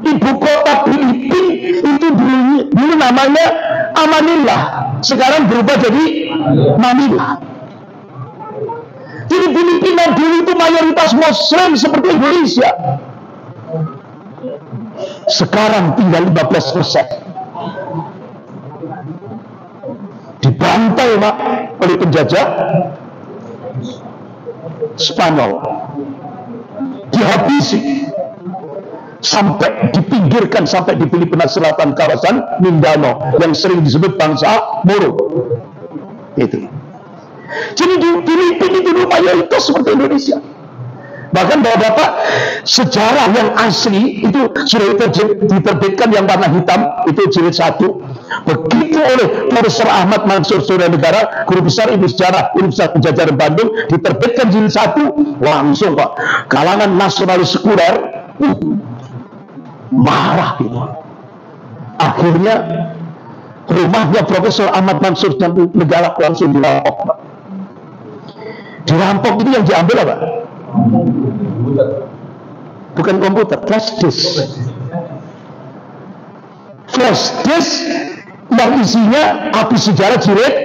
Speaker 1: Ibu kota Filipin itu dulu namanya Amanillah, sekarang berubah jadi Manila. Jadi Filipina dulu itu mayoritas Muslim seperti Indonesia. Sekarang tinggal 15%. Dibantai Pak oleh penjajah Spanyol, dihabisi, sampai dipinggirkan sampai di Filipina Selatan, kawasan Mindanao yang sering disebut bangsa Moro. Itu. Jadi di Filipina itu mayoritas seperti Indonesia. Bahkan Bapak-bapak, sejarah yang asli itu sudah diterbitkan yang warna hitam, itu jilid 1. Begitu oleh Profesor Ahmad Mansur Suryanegara, guru besar ilmu sejarah Universitas Pajajaran Bandung, diterbitkan jilid 1, langsung Pak, kalangan nasionalis sekuler marah gitu. Akhirnya rumahnya Profesor Ahmad Mansur Suryanegara langsung dirampok. Dirampok itu yang diambil apa? Bukan komputer, flash disk. Flash disk yang isinya Api Sejarah jilid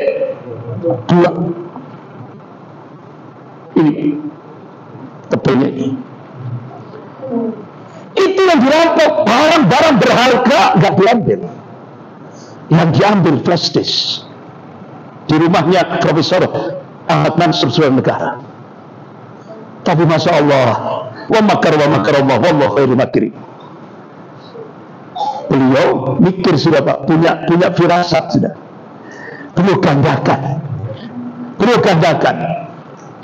Speaker 1: 2. Ini tebelnya ini. Itu yang dirampok. Barang-barang berharga nggak diambil. Yang diambil flash disk di rumahnya Profesor Ahmad Mansur Suryanegara. Tapi Masya Allah, wa makar Allah, wallahu khairul makirin. Beliau mikir sudah Pak, punya firasat sudah. Beliau gandakan,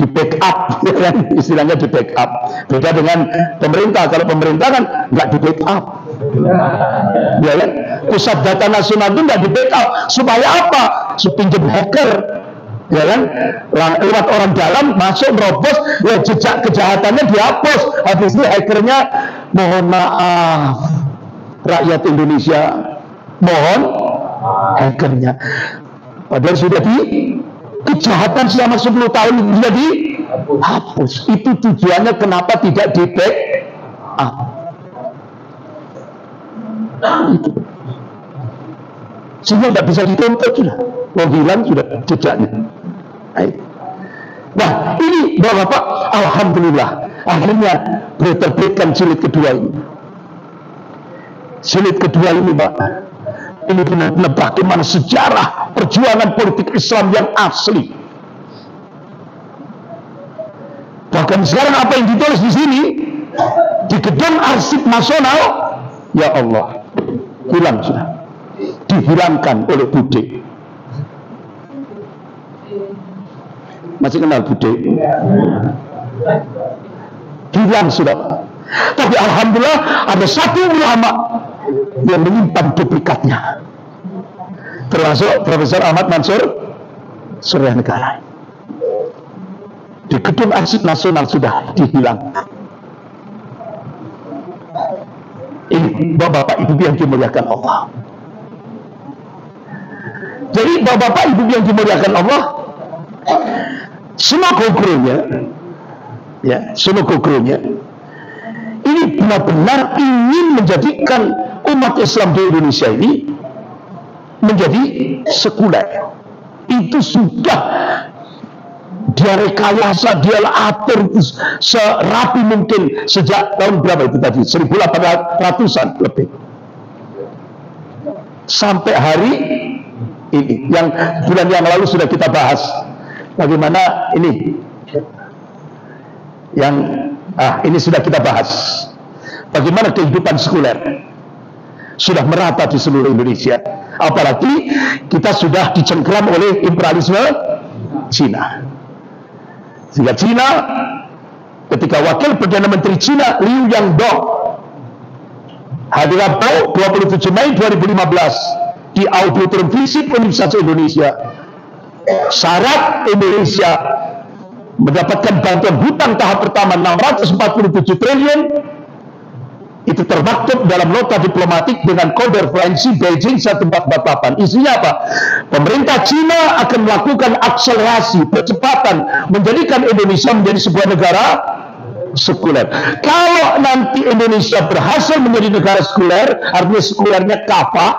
Speaker 1: di backup, ya, istilahnya di backup. Beda dengan pemerintah. Kalau pemerintah kan nggak di backup, ya kan? Pusat data nasional itu nggak di backup. Supaya apa? Supinjam hacker. Ya kan, lewat orang dalam masuk nerobos, ya jejak kejahatannya dihapus. Habis itu hackernya, mohon maaf rakyat Indonesia, mohon hackernya. Padahal sudah kejahatan selama 10 tahun sudah dihapus. Itu tujuannya kenapa tidak di backup. Itu. Sehingga tidak bisa dituntut sudah. Mau hilang sudah jejaknya. Nah, ini Bapak, alhamdulillah akhirnya diterbitkan jilid kedua ini. Jilid kedua ini Pak, ini benar-benar bagaimana sejarah perjuangan politik Islam yang asli. Bahkan sekarang apa yang ditulis di sini di Gedung Arsip Nasional, ya Allah, hilang sudah, dihilangkan oleh Bude. Masih kenal Bude? Hilang sudah. Tapi alhamdulillah ada satu ulama yang menyimpan duplikatnya, termasuk Profesor Ahmad Mansur Suryanegara. Di Gedung Arsip Nasional sudah dihilangkan. Ini Bapak Ibu yang dimuliakan Allah. Jadi Bapak Ibu yang dimuliakan Allah, semua gogronya ini benar-benar ingin menjadikan umat Islam di Indonesia ini menjadi sekuler. Itu sudah dia rekayasa, dia atur serapi mungkin sejak tahun berapa itu tadi, 1800-an lebih, sampai hari ini. Yang bulan yang lalu sudah kita bahas bagaimana ini Yang ini sudah kita bahas. Bagaimana kehidupan sekuler sudah merata di seluruh Indonesia. Apalagi kita sudah dicengkeram oleh imperialisme Cina. Sehingga Cina, ketika Wakil Perdana Menteri Cina Liu Yangdong hari Rabu 27 Mei 2015 di Auditorium Visip Universitas Indonesia, syarat Indonesia mendapatkan bantuan hutang tahap pertama 647 triliun itu termaktub dalam nota diplomatik dengan kode referensi Beijing 1448. Isinya apa? Pemerintah Cina akan melakukan akselerasi percepatan menjadikan Indonesia menjadi sebuah negara sekuler. Kalau nanti Indonesia berhasil menjadi negara sekuler, artinya sekulernya kafah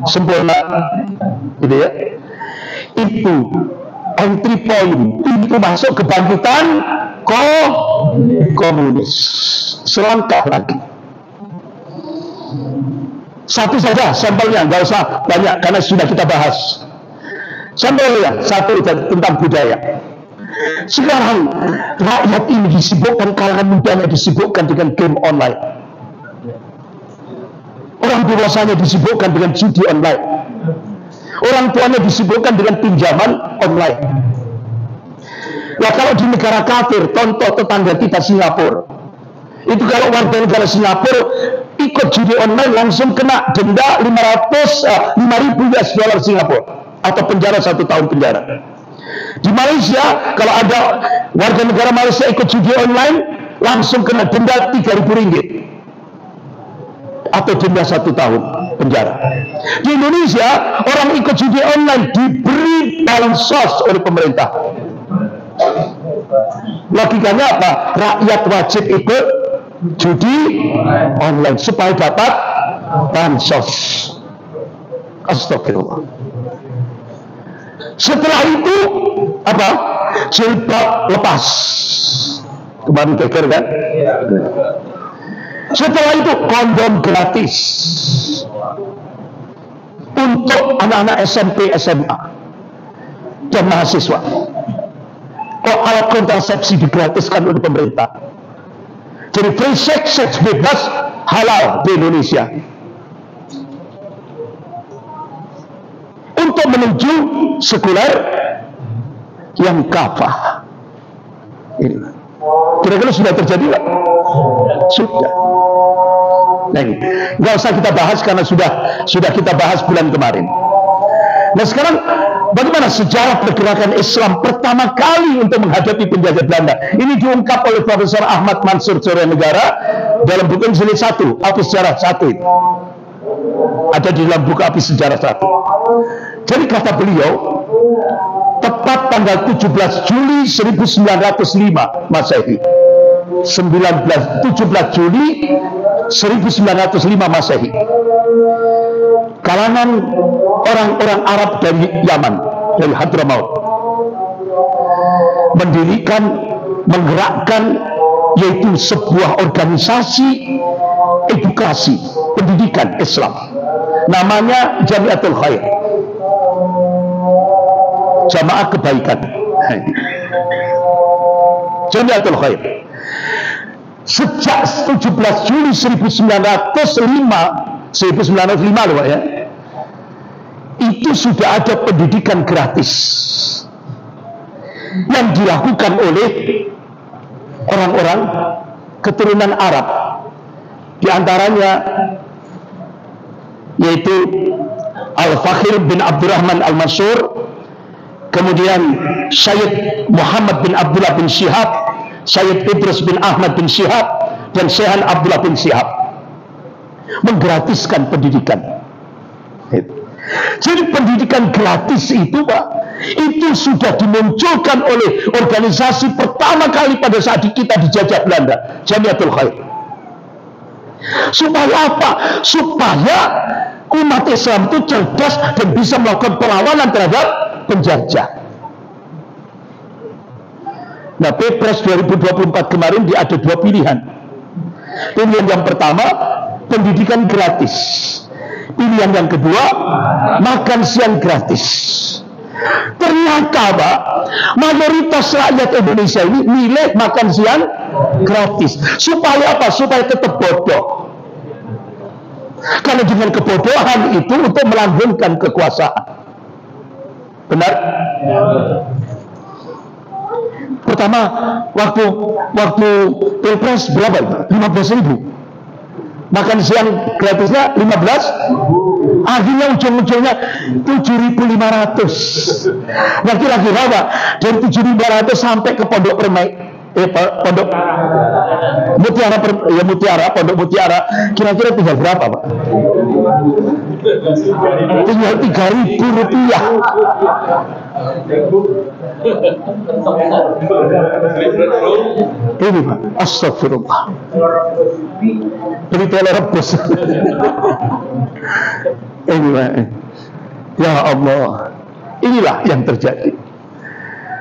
Speaker 1: sempurna, gitu ya. Itu entry point, pintu masuk kebangkitan komunis. Selangkah lagi. Satu saja sampelnya, nggak usah banyak karena sudah kita bahas. Sampelnya satu tentang budaya. Sekarang rakyat ini disibukkan, kalangan mudanya disibukkan dengan game online. Orang dewasanya disibukkan dengan judi online. Orang tuanya disibukkan dengan pinjaman online. Nah, kalau di negara kafir, contoh tetangga kita Singapura, itu kalau warga negara Singapura ikut judi online langsung kena denda 5.000 US dollar Singapura atau penjara 1 tahun penjara. Di Malaysia, kalau ada warga negara Malaysia ikut judi online langsung kena denda 3.000 ringgit atau denda 1 tahun penjara. Di Indonesia, orang ikut judi online diberi bansos oleh pemerintah. Logikanya apa? Rakyat wajib ikut judi online supaya dapat bansos. Astagfirullah. Setelah itu apa? Jilbab lepas. Kemarin pikir kan? Setelah itu kondom gratis untuk anak-anak SMP, SMA dan mahasiswa. Kok alat kontrasepsi digratiskan oleh pemerintah? Jadi free sex, seks bebas halal di Indonesia. Untuk menuju sekuler yang kafah. Ini kira-kira sudah terjadi nggak? Sudah. Nah, nggak usah kita bahas karena sudah kita bahas bulan kemarin. Nah, sekarang bagaimana sejarah pergerakan Islam pertama kali untuk menghadapi penjajah Belanda? Ini diungkap oleh Profesor Ahmad Mansur Suryanegara dalam buku Jilid 1, Api Sejarah 1. Ada di dalam buku Api Sejarah 1. Jadi kata beliau, tepat tanggal 17 Juli 1905 Masehi. 17 Juli 1905 Masehi. Kalangan orang-orang Arab dari Yaman, dari Hadramaut, menggerakkan yaitu sebuah organisasi edukasi pendidikan Islam. Namanya Jamiatul Khair, Jamaah Kebaikan. Jamiatul Khair. Sejak 17 Juli 1905 loh ya, itu sudah ada pendidikan gratis yang dilakukan oleh orang-orang keturunan Arab, di antaranya yaitu Al-Fakhir bin Abdurrahman Al-Mansur, kemudian Syed Muhammad bin Abdullah bin Syihab, Syed Idris bin Ahmad bin Syihab, dan Syekhan Abdullah bin Syihab menggratiskan pendidikan. Jadi pendidikan gratis itu Pak, itu sudah dimunculkan oleh organisasi pertama kali pada saat kita dijajah Belanda, Jamiatul Khair. Supaya apa? Supaya umat Islam itu cerdas dan bisa melakukan perlawanan terhadap penjajah. Nah, Pilpres 2024 kemarin ada 2 pilihan. Pilihan yang pertama, pendidikan gratis. Pilihan yang kedua, makan siang gratis. Ternyata Pak, mayoritas rakyat Indonesia ini milih makan siang gratis. Supaya apa? Supaya tetap bodoh. Karena dengan kebodohan itu untuk melanggengkan kekuasaan. Benar? Pertama, waktu Pilpres berapa? 15.000. Makan siang gratisnya 15. Akhirnya ujung-ujungnya 7.500. Nah kira-kira Pak, dari 7.500 sampai ke Pondok Permai, Pondok Mutiara, Pondok Mutiara, kira-kira tinggal berapa Pak? Tinggal 3.000 rupiah. Ini Pak, astagfirullah. Beli telur rebus. Ini Pak. Ya Allah, inilah yang terjadi.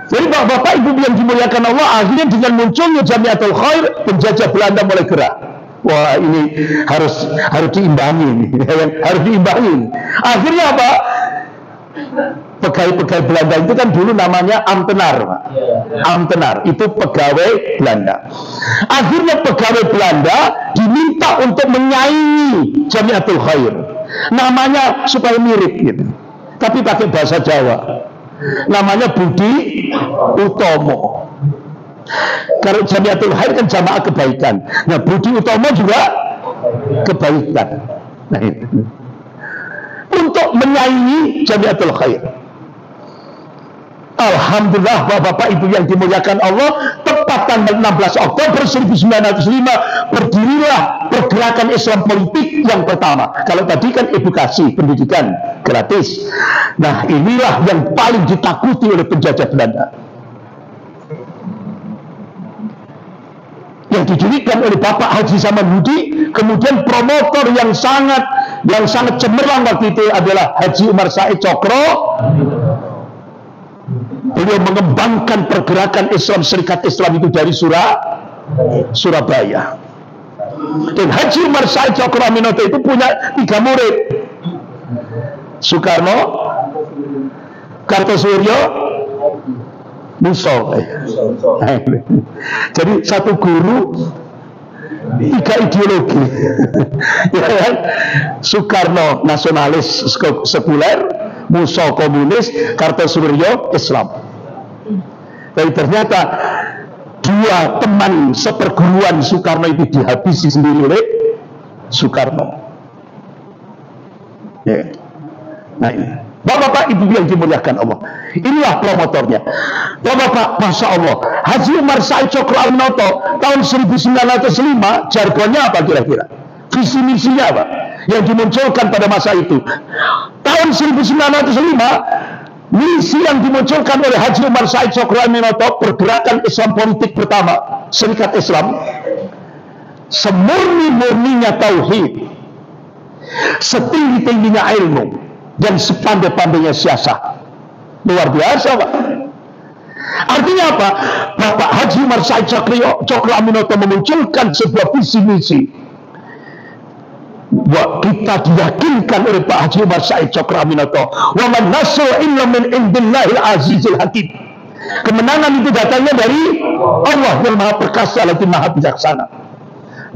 Speaker 1: Jadi Bapak Ibu yang dimuliakan Allah, akhirnya dengan munculnya Jamiatul Khair, penjajah Belanda mulai gerak. Wah, ini harus diimbangi, harus diimbangi. Akhirnya apa? Pegawai Belanda itu kan dulu namanya Amtenar, Pak. Amtenar itu pegawai Belanda. Akhirnya pegawai Belanda diminta untuk menyaingi Jamiatul Khair. Namanya supaya mirip gitu. Tapi pakai bahasa Jawa. Namanya Budi Utomo. Kalau Jamiatul Khair kan jamaah kebaikan. Nah, Budi Utomo juga kebaikan. Nah, itu. Untuk menyaingi Jamiatul Khair. Alhamdulillah Bapak Ibu yang dimuliakan Allah, tepat tanggal 16 Oktober 1905 berdirilah pergerakan Islam politik yang pertama. Kalau tadi kan edukasi, pendidikan gratis. Nah, inilah yang paling ditakuti oleh penjajah Belanda. Yang didirikan oleh Bapak Haji Samanhudi, kemudian promotor yang sangat cemerlang waktu itu adalah Haji Umar Said Cokro. Beliau mengembangkan pergerakan Islam, Serikat Islam itu dari Surabaya. Dan Haji Umar Said Cokro Aminoto itu punya 3 murid. Soekarno, Kartosuryo, Muso. Jadi satu guru, 3 ideologi. Ya kan? Soekarno nasionalis sekuler, Muso komunis, Kartosuryo Islam. Tapi ternyata 2 teman seperguruan Soekarno itu dihabisi sendiri oleh Soekarno. Ya. Nah ini, Bapak Ibu yang dimuliakan Allah, inilah promotornya. Bapak, Masya Allah, Haji Umar Said Cokro Aminoto tahun 1905, jargonnya apa kira-kira? Visi misinya apa? Yang dimunculkan pada masa itu. Tahun 1905, misi yang dimunculkan oleh Haji Umar Said Cokro Aminoto, pergerakan Islam politik pertama, Serikat Islam, semurni-murninya tauhid, setinggi-tingginya ilmu, dan sepandai-pandainya siasat. Luar biasa, Pak. Artinya apa? Bapak Haji Umar Said Cokro Aminoto memunculkan sebuah visi misi. Kita diyakinkan oleh Pak Haji Umar Said Cokro Aminoto, wa man nasru illa min indillahil azizil hakim. Kemenangan itu datangnya dari Allah yang Maha Perkasa lagi Maha Bijaksana.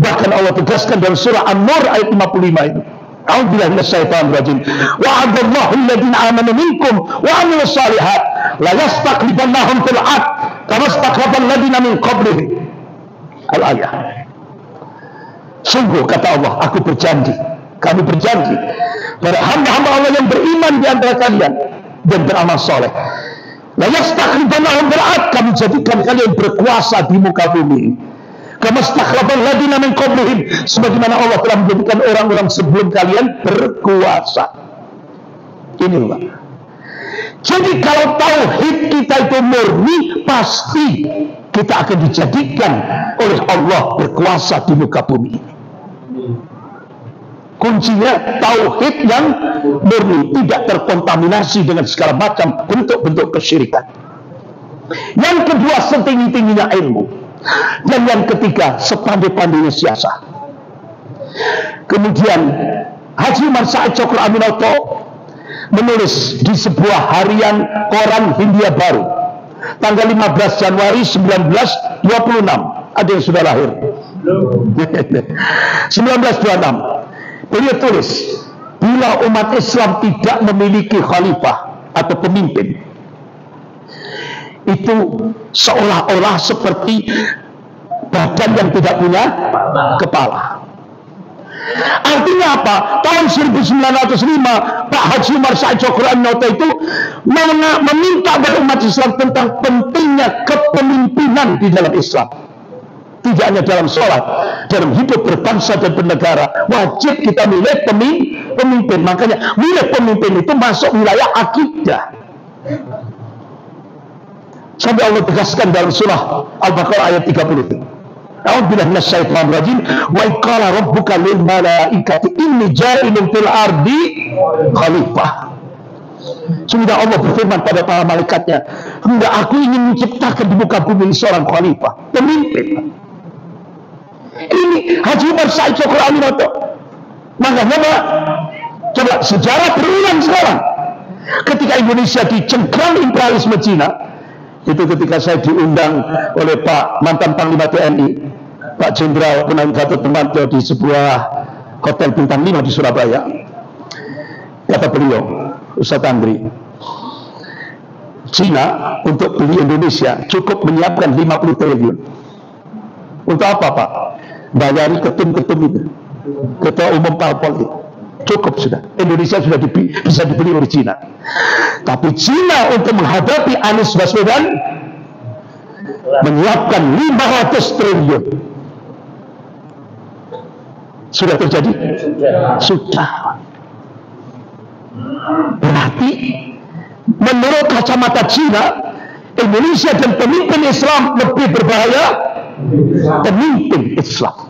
Speaker 1: Bahkan Allah tegaskan dalam surah An-Nur ayat 55 itu. A'udzubillahi minasyaitonir rajim. Wa'adallahu alladziina aamanu minkum wa 'amilus shalihat la yastakhlifannahum fil ardh kama istakhlafal ladziina min qablihim. Al-ayah. Sungguh kata Allah, aku berjanji, kami berjanji pada hamba-hamba Allah yang beriman di antara kalian dan beramal soleh. La yastakhlifannahum fil ardh, kami jadikan kalian berkuasa di muka bumi. Kama istakhlafal ladziina min qablihim, sebagaimana Allah telah menjadikan orang-orang sebelum kalian berkuasa. Ini Pak. Jadi kalau tauhid kita itu murni, pasti kita akan dijadikan oleh Allah berkuasa di muka bumi. Kuncinya tauhid yang murni, tidak terkontaminasi dengan segala macam bentuk-bentuk kesyirikan. Yang kedua, setinggi-tingginya ilmu. Dan yang ketiga, sepandai-pandainya siasat. Kemudian Haji Umar Said Cokro Aminoto menulis di sebuah harian koran Hindia Baru tanggal 15 Januari 1926. Ada yang sudah lahir? 1926. Beliau tulis, bila umat Islam tidak memiliki khalifah atau pemimpin, itu seolah-olah seperti badan yang tidak punya kepala. Artinya apa? Tahun 1905 Pak Haji Umar Said Syokro Aminoto itu meminta kepada umat Islam tentang pentingnya kepemimpinan di dalam Islam. Tidak hanya dalam sholat, dalam hidup berbangsa dan bernegara, wajib kita milih pemimpin. Makanya milih pemimpin itu masuk wilayah akidah. Sampai Allah tegaskan dalam surah Al-Baqarah ayat 30. A'udzubillahi minasyaitonir rajim. Wa qala rabbuka lil malaikati inni ja'ilun fil ardi khalifah. Sudah Allah berfirman pada para malaikatnya, hendak aku ingin menciptakan di muka bumi seorang khalifah, pemimpin. Ini Haji Umar Said Syokro Aminoto. Makanya Pak, coba sejarah berulang sekarang. Ketika Indonesia dicengkram imperialisme Cina, itu ketika saya diundang oleh Pak mantan Panglima TNI, Pak Jenderal Purnawirawan Gatot Nurmantio di sebuah hotel bintang 5 di Surabaya. Kata beliau, Ustaz Andri, Cina untuk beli Indonesia cukup menyiapkan 50 triliun. Untuk apa Pak? Bayari ketum-ketum itu, ketua umum parpol itu. Cukup sudah. Indonesia sudah bisa dibeli oleh Cina. Tapi Cina untuk menghadapi Anies Baswedan menyiapkan 500 triliun. Sudah terjadi? Sudah. Berarti menurut kacamata Cina, Indonesia dan pemimpin Islam lebih berbahaya pemimpin Islam.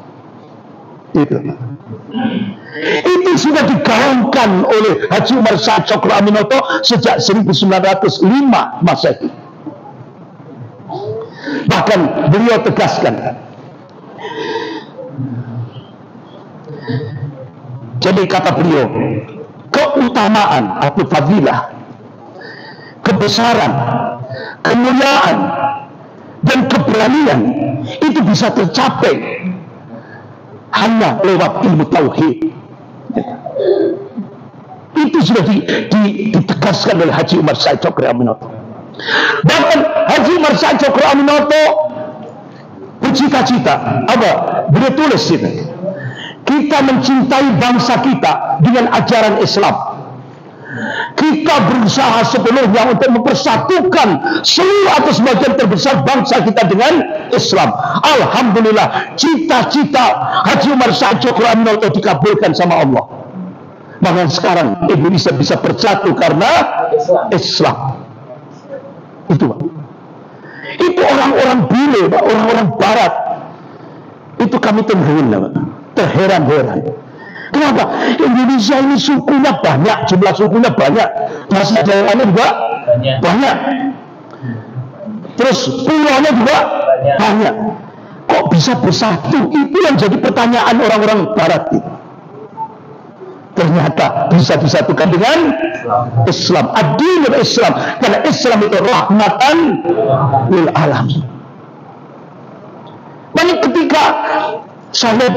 Speaker 1: Itu sudah digaungkan oleh Haji Umar Said Syokro Aminoto sejak 1905 Masehi. Bahkan beliau tegaskan, jadi kata beliau, keutamaan atau fadilah, kebesaran, kemuliaan, dan keberanian itu bisa tercapai hanya lewat ilmu tauhid. Itu sudah ditegaskan oleh Haji Umar Said Syokro Aminoto. Bahkan Haji Umar Said Syokro Aminoto bercita-cita apa? Beliau tulis ini, kita mencintai bangsa kita dengan ajaran Islam. Kita berusaha sepenuhnya untuk mempersatukan seluruh atau sebagian terbesar bangsa kita dengan Islam. Alhamdulillah, cita-cita Haji Umar Said Syokro Aminoto dikabulkan sama Allah. Bahkan sekarang Indonesia bisa bersatu karena Islam. Itu Pak. Itu orang-orang bule Pak, orang-orang barat. Itu kami terheran-heran. Kenapa? Indonesia ini sukunya banyak, jumlah sukunya banyak. Masih ada yang lain juga banyak. Terus pulaunya juga banyak. Kok bisa bersatu? Itu yang jadi pertanyaan orang-orang barat itu. Ternyata bisa disatukan dengan Islam. Ad-dinul Islam. Karena Islam itu rahmatan lil alamin. Banyak ketika saya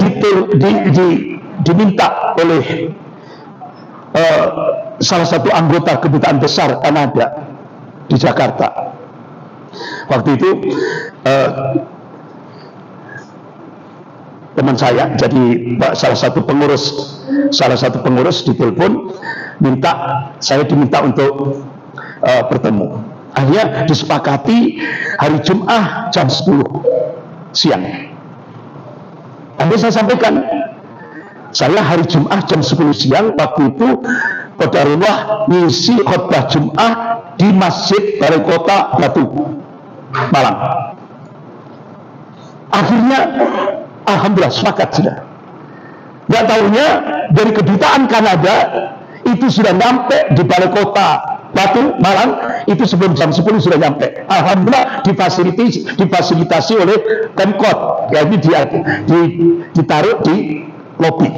Speaker 1: diminta oleh salah satu anggota kedutaan besar Kanada di Jakarta. Waktu itu teman saya, jadi salah satu pengurus ditelepon, diminta untuk bertemu. Akhirnya disepakati hari Jumat jam 10 siang. Nanti saya sampaikan, saya hari Jumat jam 10 siang waktu itu qadarullah ngisi khutbah Jumat di Masjid Balai Kota Batu Malang. Akhirnya alhamdulillah sepakat sudah. Nggak tahunya dari kedutaan Kanada itu sudah nyampe di Balai Kota Batu Malang, itu sebelum jam 10 sudah nyampe. Alhamdulillah difasilitasi oleh Pemkot, ya, ini ditaruh di lobi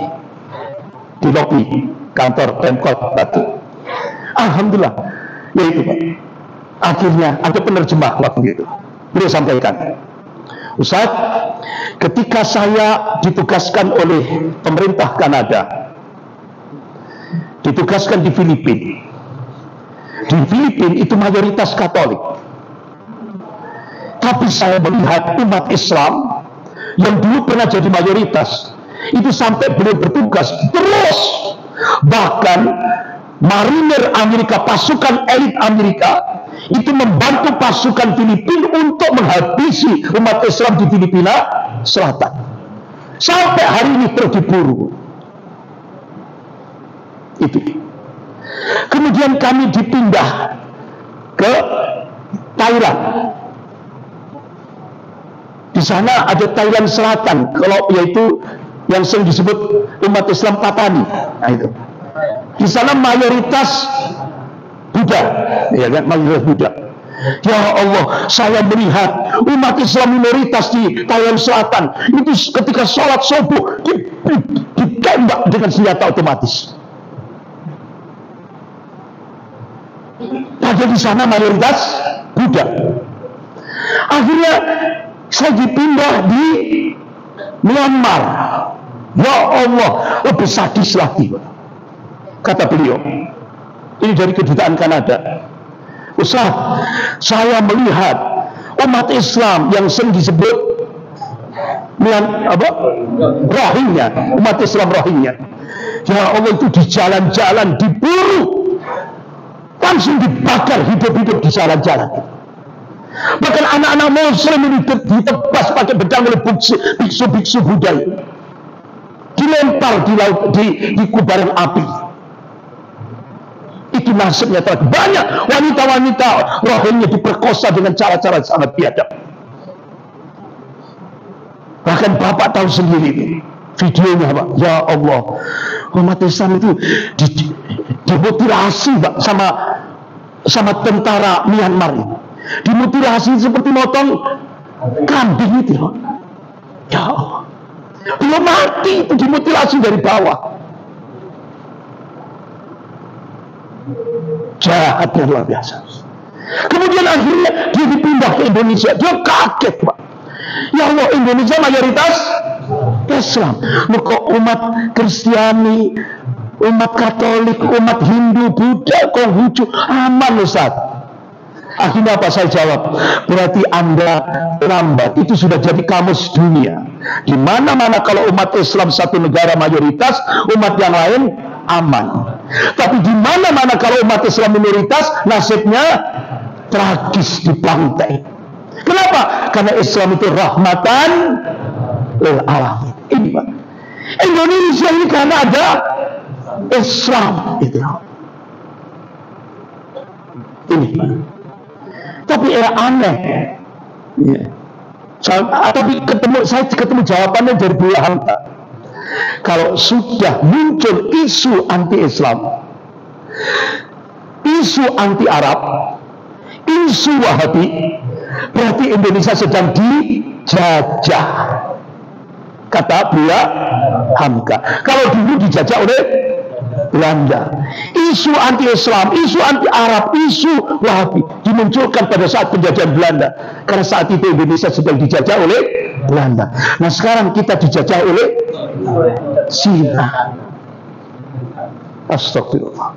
Speaker 1: kantor Pemkot Batu. Alhamdulillah. Ya itu Pak. Akhirnya ada penerjemah waktu itu. Beliau sampaikan, Ustaz, ketika saya ditugaskan oleh pemerintah Kanada, ditugaskan di Filipina. Di Filipina itu mayoritas Katolik. Tapi saya melihat umat Islam yang dulu pernah jadi mayoritas, itu sampai beliau bertugas terus. Bahkan marinir Amerika, pasukan elit Amerika, itu membantu pasukan Filipina untuk menghabisi umat Islam di Filipina Selatan. Sampai hari ini terus diburu. Itu. Kemudian kami dipindah ke Thailand. Di sana ada Thailand Selatan, kalau yaitu yang sering disebut umat Islam Patani. Nah itu. Di sana mayoritas Buddha, ya kan, mayoritas Buddha. Ya Allah, saya melihat umat Islam minoritas di Thailand Selatan itu ketika sholat subuh ditembak dengan senjata otomatis. Padahal di sana mayoritas Buddha. Akhirnya saya dipindah di Myanmar. Ya Allah, lebih sadis lagi, kata beliau. Ini dari kedutaan Kanada. Ustaz, saya melihat umat Islam yang sering disebut Rohingya, umat Islam Rohingya. Ya Allah, itu di jalan-jalan diburu, langsung dibakar hidup-hidup di jalan-jalan. Bahkan anak-anak Muslim ini ditebas pakai pedang oleh biksu-biksu Buddha, dilempar di laut, di kubaran api. Itu nasibnya. Banyak wanita-wanita Rohingya diperkosa dengan cara-cara sangat biadab. Bahkan Bapak tahu sendiri videonya, Pak. Ya Allah, umat Islam itu dimutilasi, Pak, sama tentara Myanmar ini. Dimutilasi seperti motong kambing itu, Pak. Ya Allah, belum mati itu dimutilasi dari bawah. Jahatnya luar biasa. Kemudian akhirnya dia dipindah ke Indonesia. Dia kaget, Pak. Ya Allah, Indonesia mayoritas Islam. Kok umat Kristiani, umat Katolik, umat Hindu, Buddha, Konghucu aman, Ustaz. Akhirnya apa saya jawab? Berarti Anda lambat. Itu sudah jadi kamus dunia. Di mana-mana kalau umat Islam satu negara mayoritas, umat yang lain aman. Tapi di mana-mana kalau umat Islam minoritas, nasibnya tragis, dibantai. Kenapa? Karena Islam itu rahmatan lil alamin. Ini, Pak. Indonesia ini karena ada Islam itu. Ini, Pak. Tapi aneh. Ya. Tapi saya ketemu jawabannya dari Bu Hanta. Kalau sudah muncul isu anti-Islam, isu anti-Arab, isu Wahabi, berarti Indonesia sedang dijajah, kata Buya Hamka. Kalau dulu dijajah oleh Belanda. Isu anti-Islam, isu anti-Arab, isu Wahabi dimunculkan pada saat penjajahan Belanda. Karena saat itu Indonesia sedang dijajah oleh Belanda. Nah sekarang kita dijajah oleh Cina. Astagfirullah.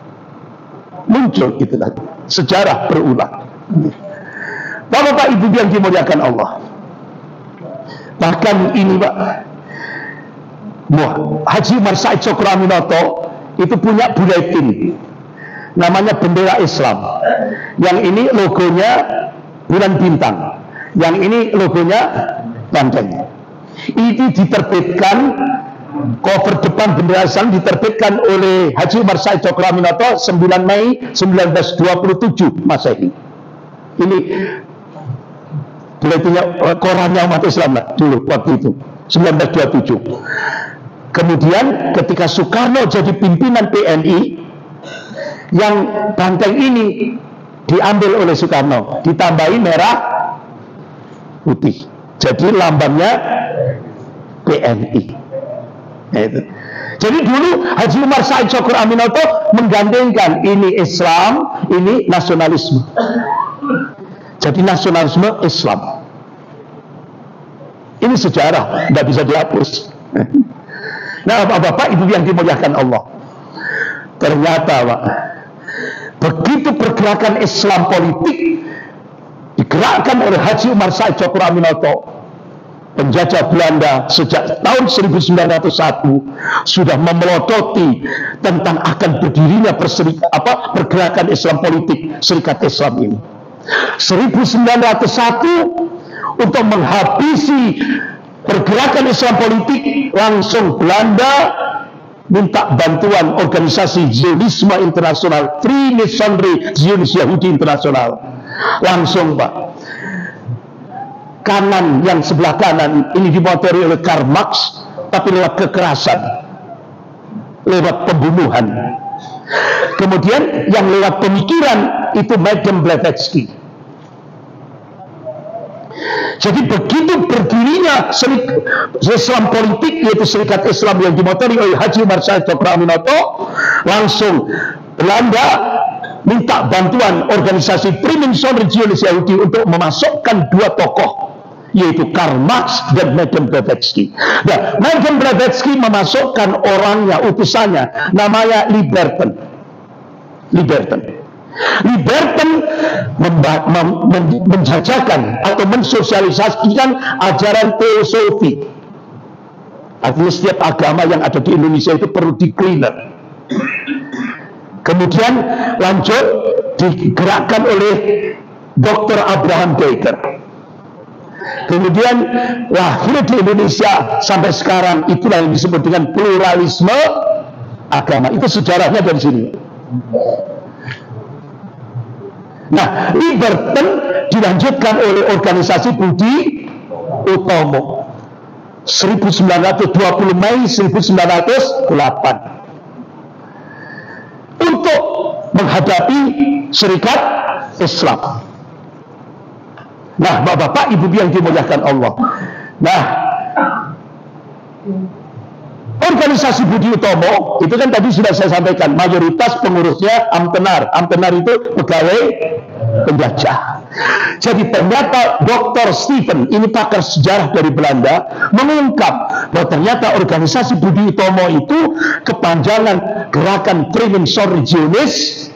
Speaker 1: Muncul itu tadi. Sejarah berulang. Bapak Ibu yang dimuliakan Allah. Bahkan ini, Pak, Haji Umar Said Cokroaminoto itu punya buletin namanya bendera Islam. Yang ini logonya bulan bintang, yang ini logonya banteng. Ini diterbitkan, cover depan bendera Islam diterbitkan oleh Haji Umar Said Cokroaminoto 9 Mei 1927 Masehi. Ini buletinnya, korannya umat Islam lah dulu waktu itu 1927. Kemudian ketika Soekarno jadi pimpinan PNI, yang banteng ini diambil oleh Soekarno, ditambahi merah putih, jadi lambangnya PNI. Itu. Jadi dulu Haji Umar Said Syokro Aminoto menggandengkan ini Islam, ini nasionalisme. Jadi nasionalisme Islam. Ini sejarah, tidak bisa dihapus. Nah, Bapak Ibu yang dimuliakan Allah, ternyata Pak, begitu pergerakan Islam politik digerakkan oleh Haji Umar Said Syokro Aminoto, penjajah Belanda sejak tahun 1901 sudah memelototi tentang akan berdirinya pergerakan Islam politik Serikat Islam ini. 1901 untuk menghabisi pergerakan Islam politik, langsung Belanda minta bantuan organisasi Zionisme Internasional, Freemasonry Zionis Yahudi Internasional. Langsung Pak, kanan, yang sebelah kanan ini dimotori oleh Karl Marx, tapi lewat kekerasan, lewat pembunuhan. Kemudian yang lewat pemikiran itu Madame Blavatsky. Jadi begitu berdirinya Islam politik, yaitu Serikat Islam yang dimotori oleh Haji Umar Said Syokro Aminoto, langsung Belanda minta bantuan organisasi Freemasonry Zionis Yahudi untuk memasukkan dua tokoh, yaitu Karl Marx dan Madame Blavatsky. Nah, Madame Blavatsky memasukkan orangnya, utusannya, namanya Liberton. Liberton menjajakan atau mensosialisasikan ajaran teosofi. Artinya setiap agama yang ada di Indonesia itu perlu di-cleaner. Kemudian lanjut digerakkan oleh Dr. Abraham Baker. Kemudian lahir di Indonesia sampai sekarang, itulah yang disebut dengan pluralisme agama. Itu sejarahnya dari sini. Nah, Liberton dilanjutkan oleh organisasi Budi Utomo 1920 Mei 1908 untuk menghadapi Serikat Islam. Nah, Bapak Ibu yang dimuliakan Allah. Nah, organisasi Budi Utomo itu kan tadi sudah saya sampaikan, mayoritas pengurusnya amtenar. Amtenar itu pegawai penjajah. Jadi ternyata Dr. Stephen, ini pakar sejarah dari Belanda, mengungkap bahwa ternyata organisasi Budi Utomo itu kepanjangan gerakan Freemasonry Zionis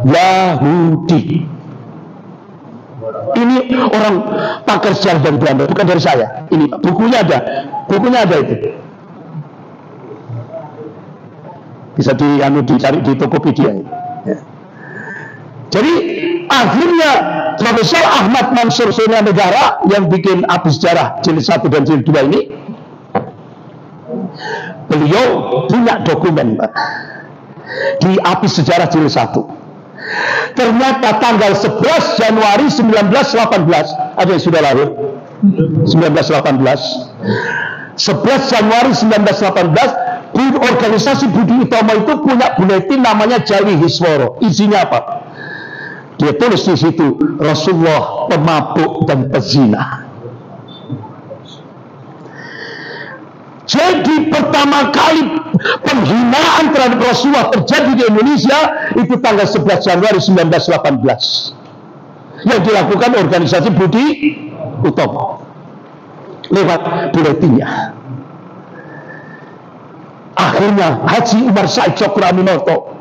Speaker 1: Yahudi. Ini orang pakar sejarah dari Belanda, bukan dari saya. Ini bukunya ada itu. Bisa dicari di Tokopedia. Ya. Jadi akhirnya Profesor Ahmad Mansur Sena Negara yang bikin Api Sejarah jilid 1 dan jilid 2 ini, beliau punya dokumen Pak, di Api Sejarah jilid 1. Ternyata tanggal 11 Januari 1918, ada yang sudah lahir 1918, 11 Januari 1918, organisasi Budi Utomo itu punya buletin namanya Jawi Hisworo. Isinya apa? Dia tulis di situ, Rasulullah pemabuk dan pezina. Jadi pertama kali penghinaan terhadap Rasulullah terjadi di Indonesia itu tanggal 11 Januari 1918 yang dilakukan organisasi Budi Utomo lewat buletinnya. Akhirnya Haji Umar Said Syokro Aminoto,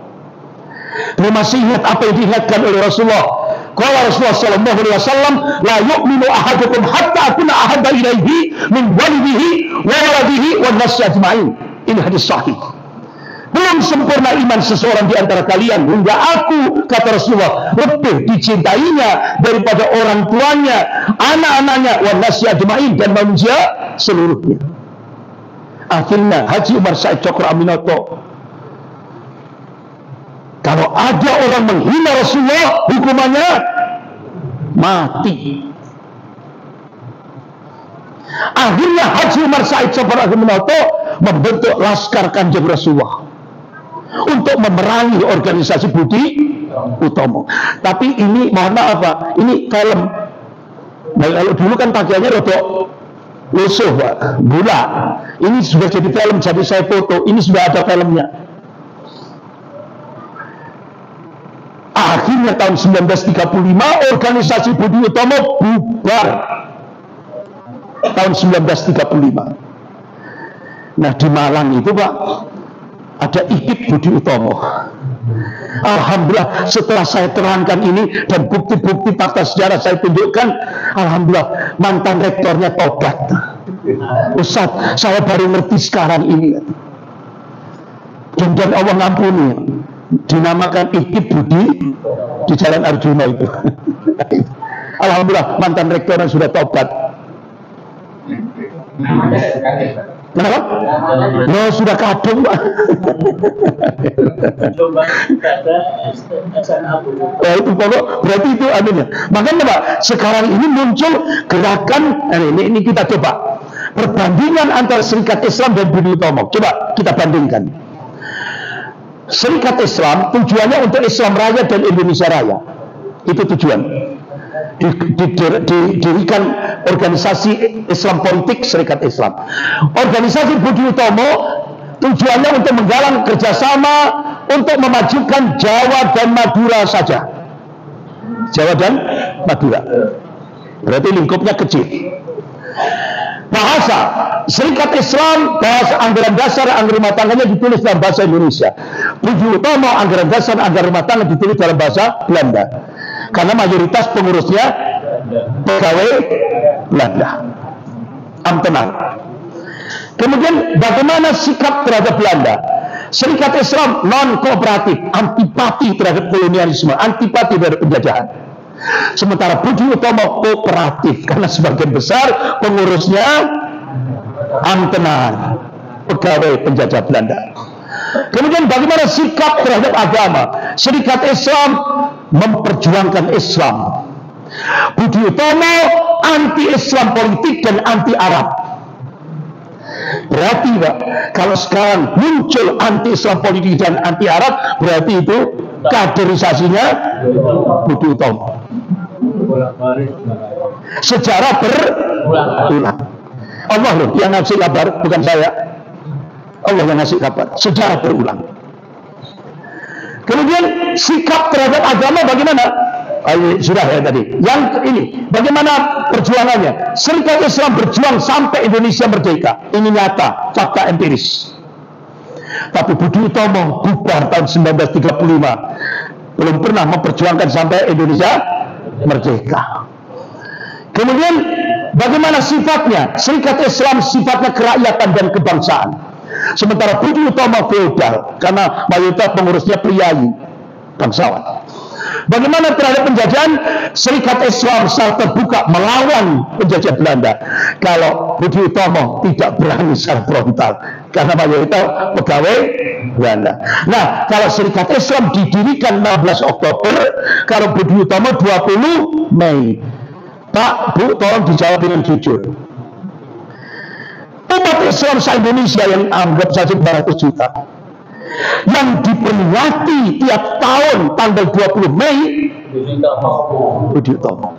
Speaker 1: dia masih ingat apa yang diingatkan oleh Rasulullah. Qala Rasulullah sallallahu alaihi wasallam, la yu'minu ahadukum hatta akuna ahabba ilaihi min walidihi wa waladihi wan nasi ajma'in. Ini hadis sahih. Belum sempurna iman seseorang di antara kalian hingga aku, kata Rasulullah, lebih dicintainya daripada orang tuanya, anak-anaknya, wan nasi ajma'in, dan manusia seluruhnya. Akhirnya Haji Umar Said Syokro Aminoto, kalau ada orang menghina Rasulullah, hukumannya mati. Akhirnya Haji Umar Said Syokro Aminoto membentuk Laskar Kanjeng Rasulullah untuk memerangi organisasi Budi Utomo. Tapi ini mohon maaf Pak, ini film. Nah, kalau dulu kan pakaiannya rodok lusuh Pak, gula. Ini sudah jadi film, jadi saya foto. Ini sudah ada filmnya. Akhirnya tahun 1935 organisasi Budi Utomo bubar. Tahun 1935. Nah di Malang itu Pak, ada IKIP Budi Utomo. Alhamdulillah setelah saya terangkan ini dan bukti-bukti fakta sejarah saya tunjukkan, alhamdulillah mantan rektornya tobat. Ustaz, saya baru ngerti sekarang ini. Dan Allah ngampuni. Dinamakan IKIP Budi di Jalan Arjuna itu. Alhamdulillah mantan rektornya sudah tobat. Kenapa? No, sudah kadung Pak. Oh, itu pokok berarti itu anunya. Makanya Pak, sekarang ini muncul gerakan ini kita coba perbandingan antara Serikat Islam dan Budi Utomo. Coba kita bandingkan. Serikat Islam tujuannya untuk Islam Raya dan Indonesia Raya. Itu tujuan. Didirikan organisasi Islam politik Serikat Islam. Organisasi Budi Utomo tujuannya untuk menggalang kerjasama untuk memajukan Jawa dan Madura saja. Jawa dan Madura. Berarti lingkupnya kecil. Bahasa Serikat Islam, bahasa anggaran dasar, anggaran rumah tangganya ditulis dalam bahasa Indonesia. Budi Utomo anggaran dasar, anggaran rumah tangga ditulis dalam bahasa Belanda. Karena mayoritas pengurusnya pegawai Belanda. Amtenan. Kemudian bagaimana sikap terhadap Belanda? Serikat Islam non kooperatif, antipati terhadap kolonialisme, antipati terhadap penjajahan. Sementara Budi Utomo kooperatif karena sebagian besar pengurusnya amtenan, pegawai penjajah Belanda. Kemudian bagaimana sikap terhadap agama? Serikat Islam memperjuangkan Islam. Budi Utomo anti-Islam politik dan anti-Arab. Berarti Pak, kalau sekarang muncul anti-Islam politik dan anti-Arab, berarti itu kaderisasinya Budi Utomo. Sejarah berulang. Allah loh yang ngasih kabar, bukan saya. Allah yang ngasih kabar. Sejarah berulang. Kemudian sikap terhadap agama bagaimana? Sudah ya tadi. Yang ini, bagaimana perjuangannya? Serikat Islam berjuang sampai Indonesia merdeka. Ini nyata, fakta empiris. Tapi Budi Utomo bubar tahun 1935. Belum pernah memperjuangkan sampai Indonesia merdeka. Kemudian bagaimana sifatnya? Serikat Islam sifatnya kerakyatan dan kebangsaan. Sementara Budi Utomo feodal karena mayoritas pengurusnya priayi, bangsawan. Bagaimana terhadap penjajahan? Serikat Islam secara terbuka melawan penjajah Belanda. Kalau Budi Utomo tidak berani secara frontal karena mayoritas pegawai Belanda. Nah, kalau Serikat Islam didirikan 16 Oktober, kalau Budi Utomo 20 Mei. Pak, Bu, tolong dijawab dengan jujur. Umat Islam se-Indonesia yang anggap saja 200 juta yang diperingati tiap tahun tanggal 20 Mei Budi Utomo.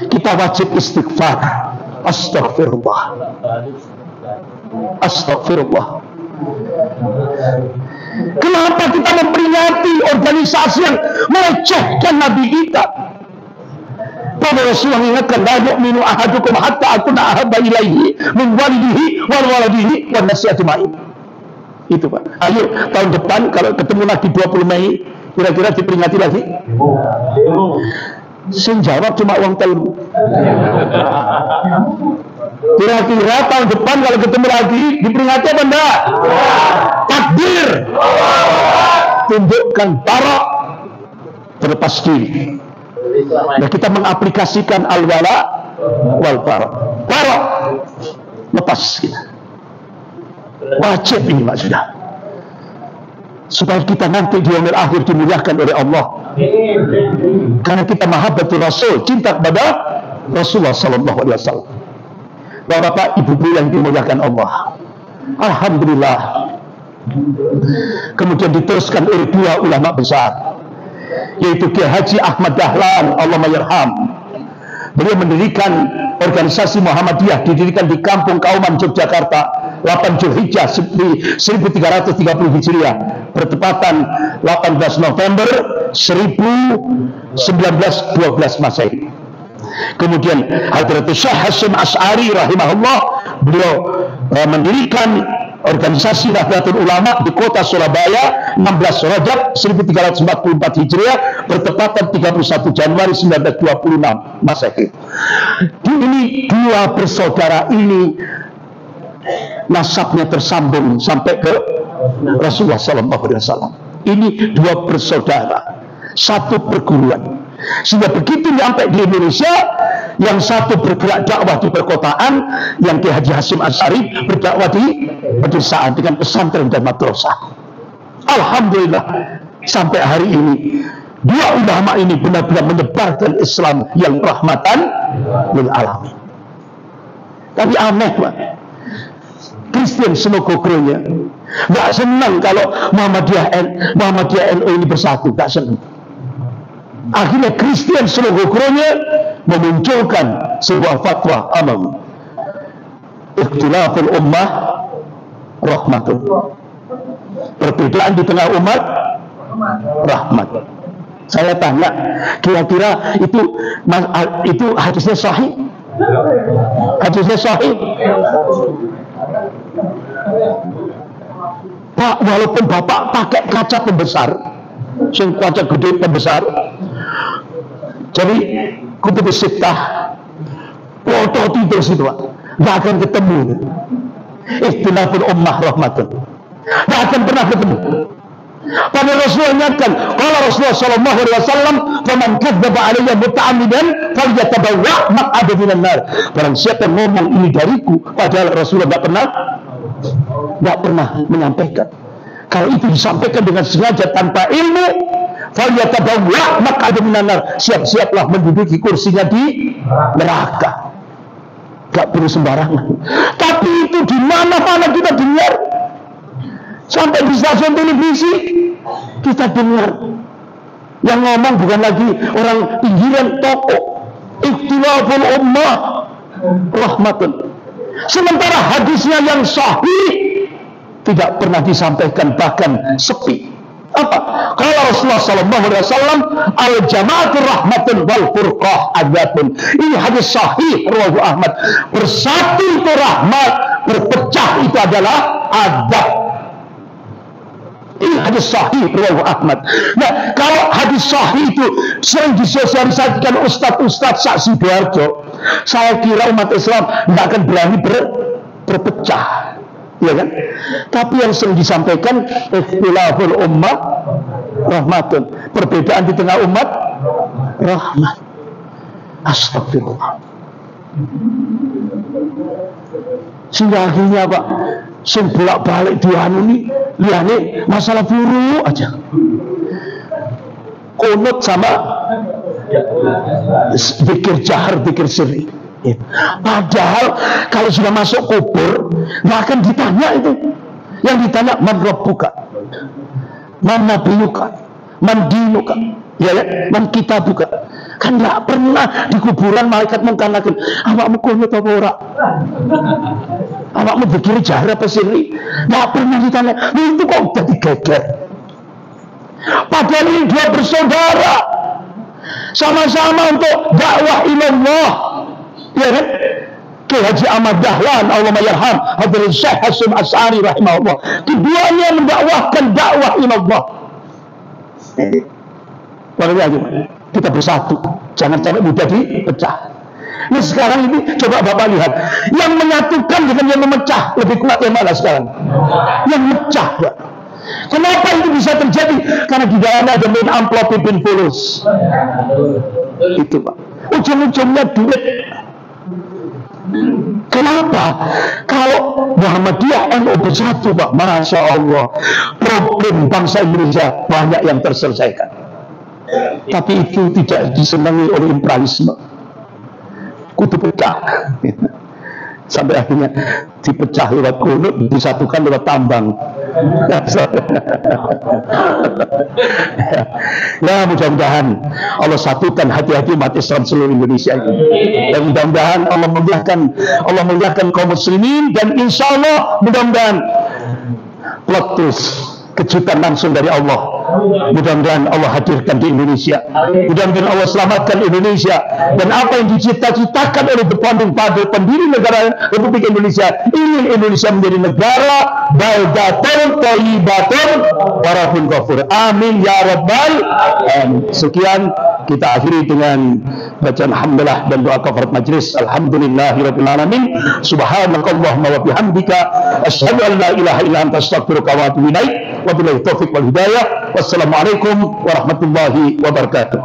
Speaker 1: Kita wajib istighfar. Astagfirullah. Astagfirullah. Kenapa kita memperingati organisasi yang melecehkan Nabi kita? Pada Rasulullah ingatkan, la yu'minu ahadukum hatta akuna ahabba ilaihi min walidihi wal waladihi wan nasi ajma'in. Itu Pak. Ayo tahun depan kalau ketemu lagi 20 Mei, kira-kira diperingati lagi? Saya jawab cuma uang telu. Kira-kira tahun depan kalau ketemu lagi diperingati apa enggak? Takbir. Tunjukkan barok, berlepas diri. Nah, kita mengaplikasikan al-wala wal barok. Barok, lepas kita. Wajib ini Pak sudah. Supaya kita nanti di yaumil akhir dimuliakan oleh Allah. Karena kita mahabbatul Rasul, cinta kepada Rasulullah sallallahu alaihi wasallam. Bapak, Ibu yang dimuliakan Allah. Alhamdulillah. Kemudian diteruskan oleh dua ulama besar, yaitu Kiai Haji Ahmad Dahlan, Allah mayarham, Beliau mendirikan organisasi Muhammadiyah, didirikan di Kampung Kauman, Yogyakarta, 8 Zulhijjah 1330 Hijriah, bertepatan 18 November 1912 Masehi. Kemudian Hadratus Syekh Hasyim Asy'ari rahimahullah, beliau mendirikan organisasi Nahdlatul Ulama di kota Surabaya 16 Rajab 1344 Hijriah, bertepatan 31 Januari 1926 Masehi. Ini dua bersaudara ini nasabnya tersambung sampai ke Rasulullah SAW. Ini dua bersaudara, satu perguruan. Sehingga begitu sampai di Indonesia, yang satu bergerak dakwah di perkotaan, yang Ki Haji Hasyim Asy'ari berdakwah di pedesaan dengan pesantren dan madrasah. Alhamdulillah sampai hari ini dua ulama ini benar-benar menyebarkan Islam yang rahmatan lil alamin. Tapi aneh, Pak, Kristen Senogokronya nggak senang kalau Muhammadiyah NU ini bersatu, nggak senang. Akhirnya Kristen Senogokronya memunculkan sebuah fatwa amam, ikhtilaful ummah rahmatun, perbedaan di tengah umat rahmat. Saya tanya, kira-kira itu hadisnya sahih? Hadisnya sahih? Pak, walaupun Bapak pakai kaca pembesar, sing kaca gede pembesar, jadi kutub sittah, foto terus itu, Pak, nggak akan ketemu. Ikhtilaful ummah rahmatun, nggak akan pernah ketemu. Pada Rasulullah ingatkan, kalau Rasulullah Shallallahu Alaihi Wasallam, "Faman kadzdzaba alayya muta'ammidan, falyatabawwa maq'adahu minan nar." Barang siapa yang ngomong ini dariku, padahal Rasulullah nggak pernah menyampaikan. Kalau itu disampaikan dengan sengaja tanpa ilmu, falyatabawwa maq'adahu minan nar. Siap-siaplah menduduki kursinya di neraka. Gak perlu sembarangan. Tapi itu di mana-mana kita dengar. Sampai di stasiun televisi kita dengar. Yang ngomong bukan lagi orang pinggiran, tokoh. Ikhtilaful ummah rahmatun. Sementara hadisnya yang sahih tidak pernah disampaikan, bahkan sepi. Apa? Kalau Rasulullah SAW, al jamaatul rahmatun wal furqah adzabun. Ini hadis sahih riwayat Ahmad. Bersatu itu rahmat, berpecah itu adalah adzab. Ini hadis sahih riwayat Ahmad. Nah, kalau hadis sahih itu sering disosialisasikan ustadz-ustadz Sak Sidoarjo, saya kira umat Islam tidak akan berani berpecah. Ya kan? Tapi yang sering disampaikan ikhtilaful ummah rahmatun, perbedaan di tengah umat rahmat. Astagfirullah. Sehingga akhirnya, Pak, sing bolak-balik dianu ini liane masalah buruk aja. Kunut sama zikir jahar, zikir sirri. Padahal kalau sudah masuk kubur nggak akan ditanya itu. Yang ditanya man rabbuka, man nabiyuka, man dinuka, ya, man kitabuka. Kan nggak pernah di kuburan malaikat mengkanakan awakmu kunut apa ora, awakmu zikir jahar apa sirri. Nggak pernah ditanya. Itu kok jadi geger. Padahal ini dua bersaudara sama-sama untuk dakwah ilallah. Ya kan? Ki Haji Ahmad Dahlan, Allahumma yarham, Hadratus Syekh Hasyim Asy'ari rahimahullah. Keduanya mendakwahkan dakwah ilallah. Kita bersatu, jangan sampai mudah dipecah. Nah sekarang ini coba Bapak lihat, yang menyatukan dengan yang memecah lebih kuat yang mana sekarang? Yang mecah, Pak. Kenapa itu bisa terjadi? Karena di dalamnya ada main amplop pimpin fulus. Itu, Pak. Ujung-ujungnya duit. Kenapa? Kalau Muhammadiyah NU bersatu, Pak, Masya Allah, problem bangsa Indonesia banyak yang terselesaikan. Tapi itu tidak disenangi oleh imperialisme. Kudu pecah. Sampai akhirnya dipecah lewat kunut, disatukan lewat tambang. Ya, mudah-mudahan Allah satukan hati-hati umat Islam seluruh Indonesia ini. Dan mudah-mudahan Allah muliakan kaum muslimin, dan insya Allah mudah-mudahan plot twist, kejutan langsung dari Allah. Mudah-mudahan Allah hadirkan di Indonesia. Mudah-mudahan Allah selamatkan Indonesia. Dan apa yang dicita-citakan oleh pendiri negara Republik Indonesia, ingin Indonesia menjadi negara baldatun thayyibatun wa rabbun ghafur. Amin ya rabbal alamin. Sekian, kita akhiri dengan bacaan alhamdulillah dan doa kafarat majlis. Alhamdulillahirabbil alamin. Subhanakallahumma wa bihamdika asyhadu an la ilaha illa anta astaghfiruka wa atubu ilaik. Wabillahi taufiq wal hidayah. Wassalamualaikum warahmatullahi wabarakatuh.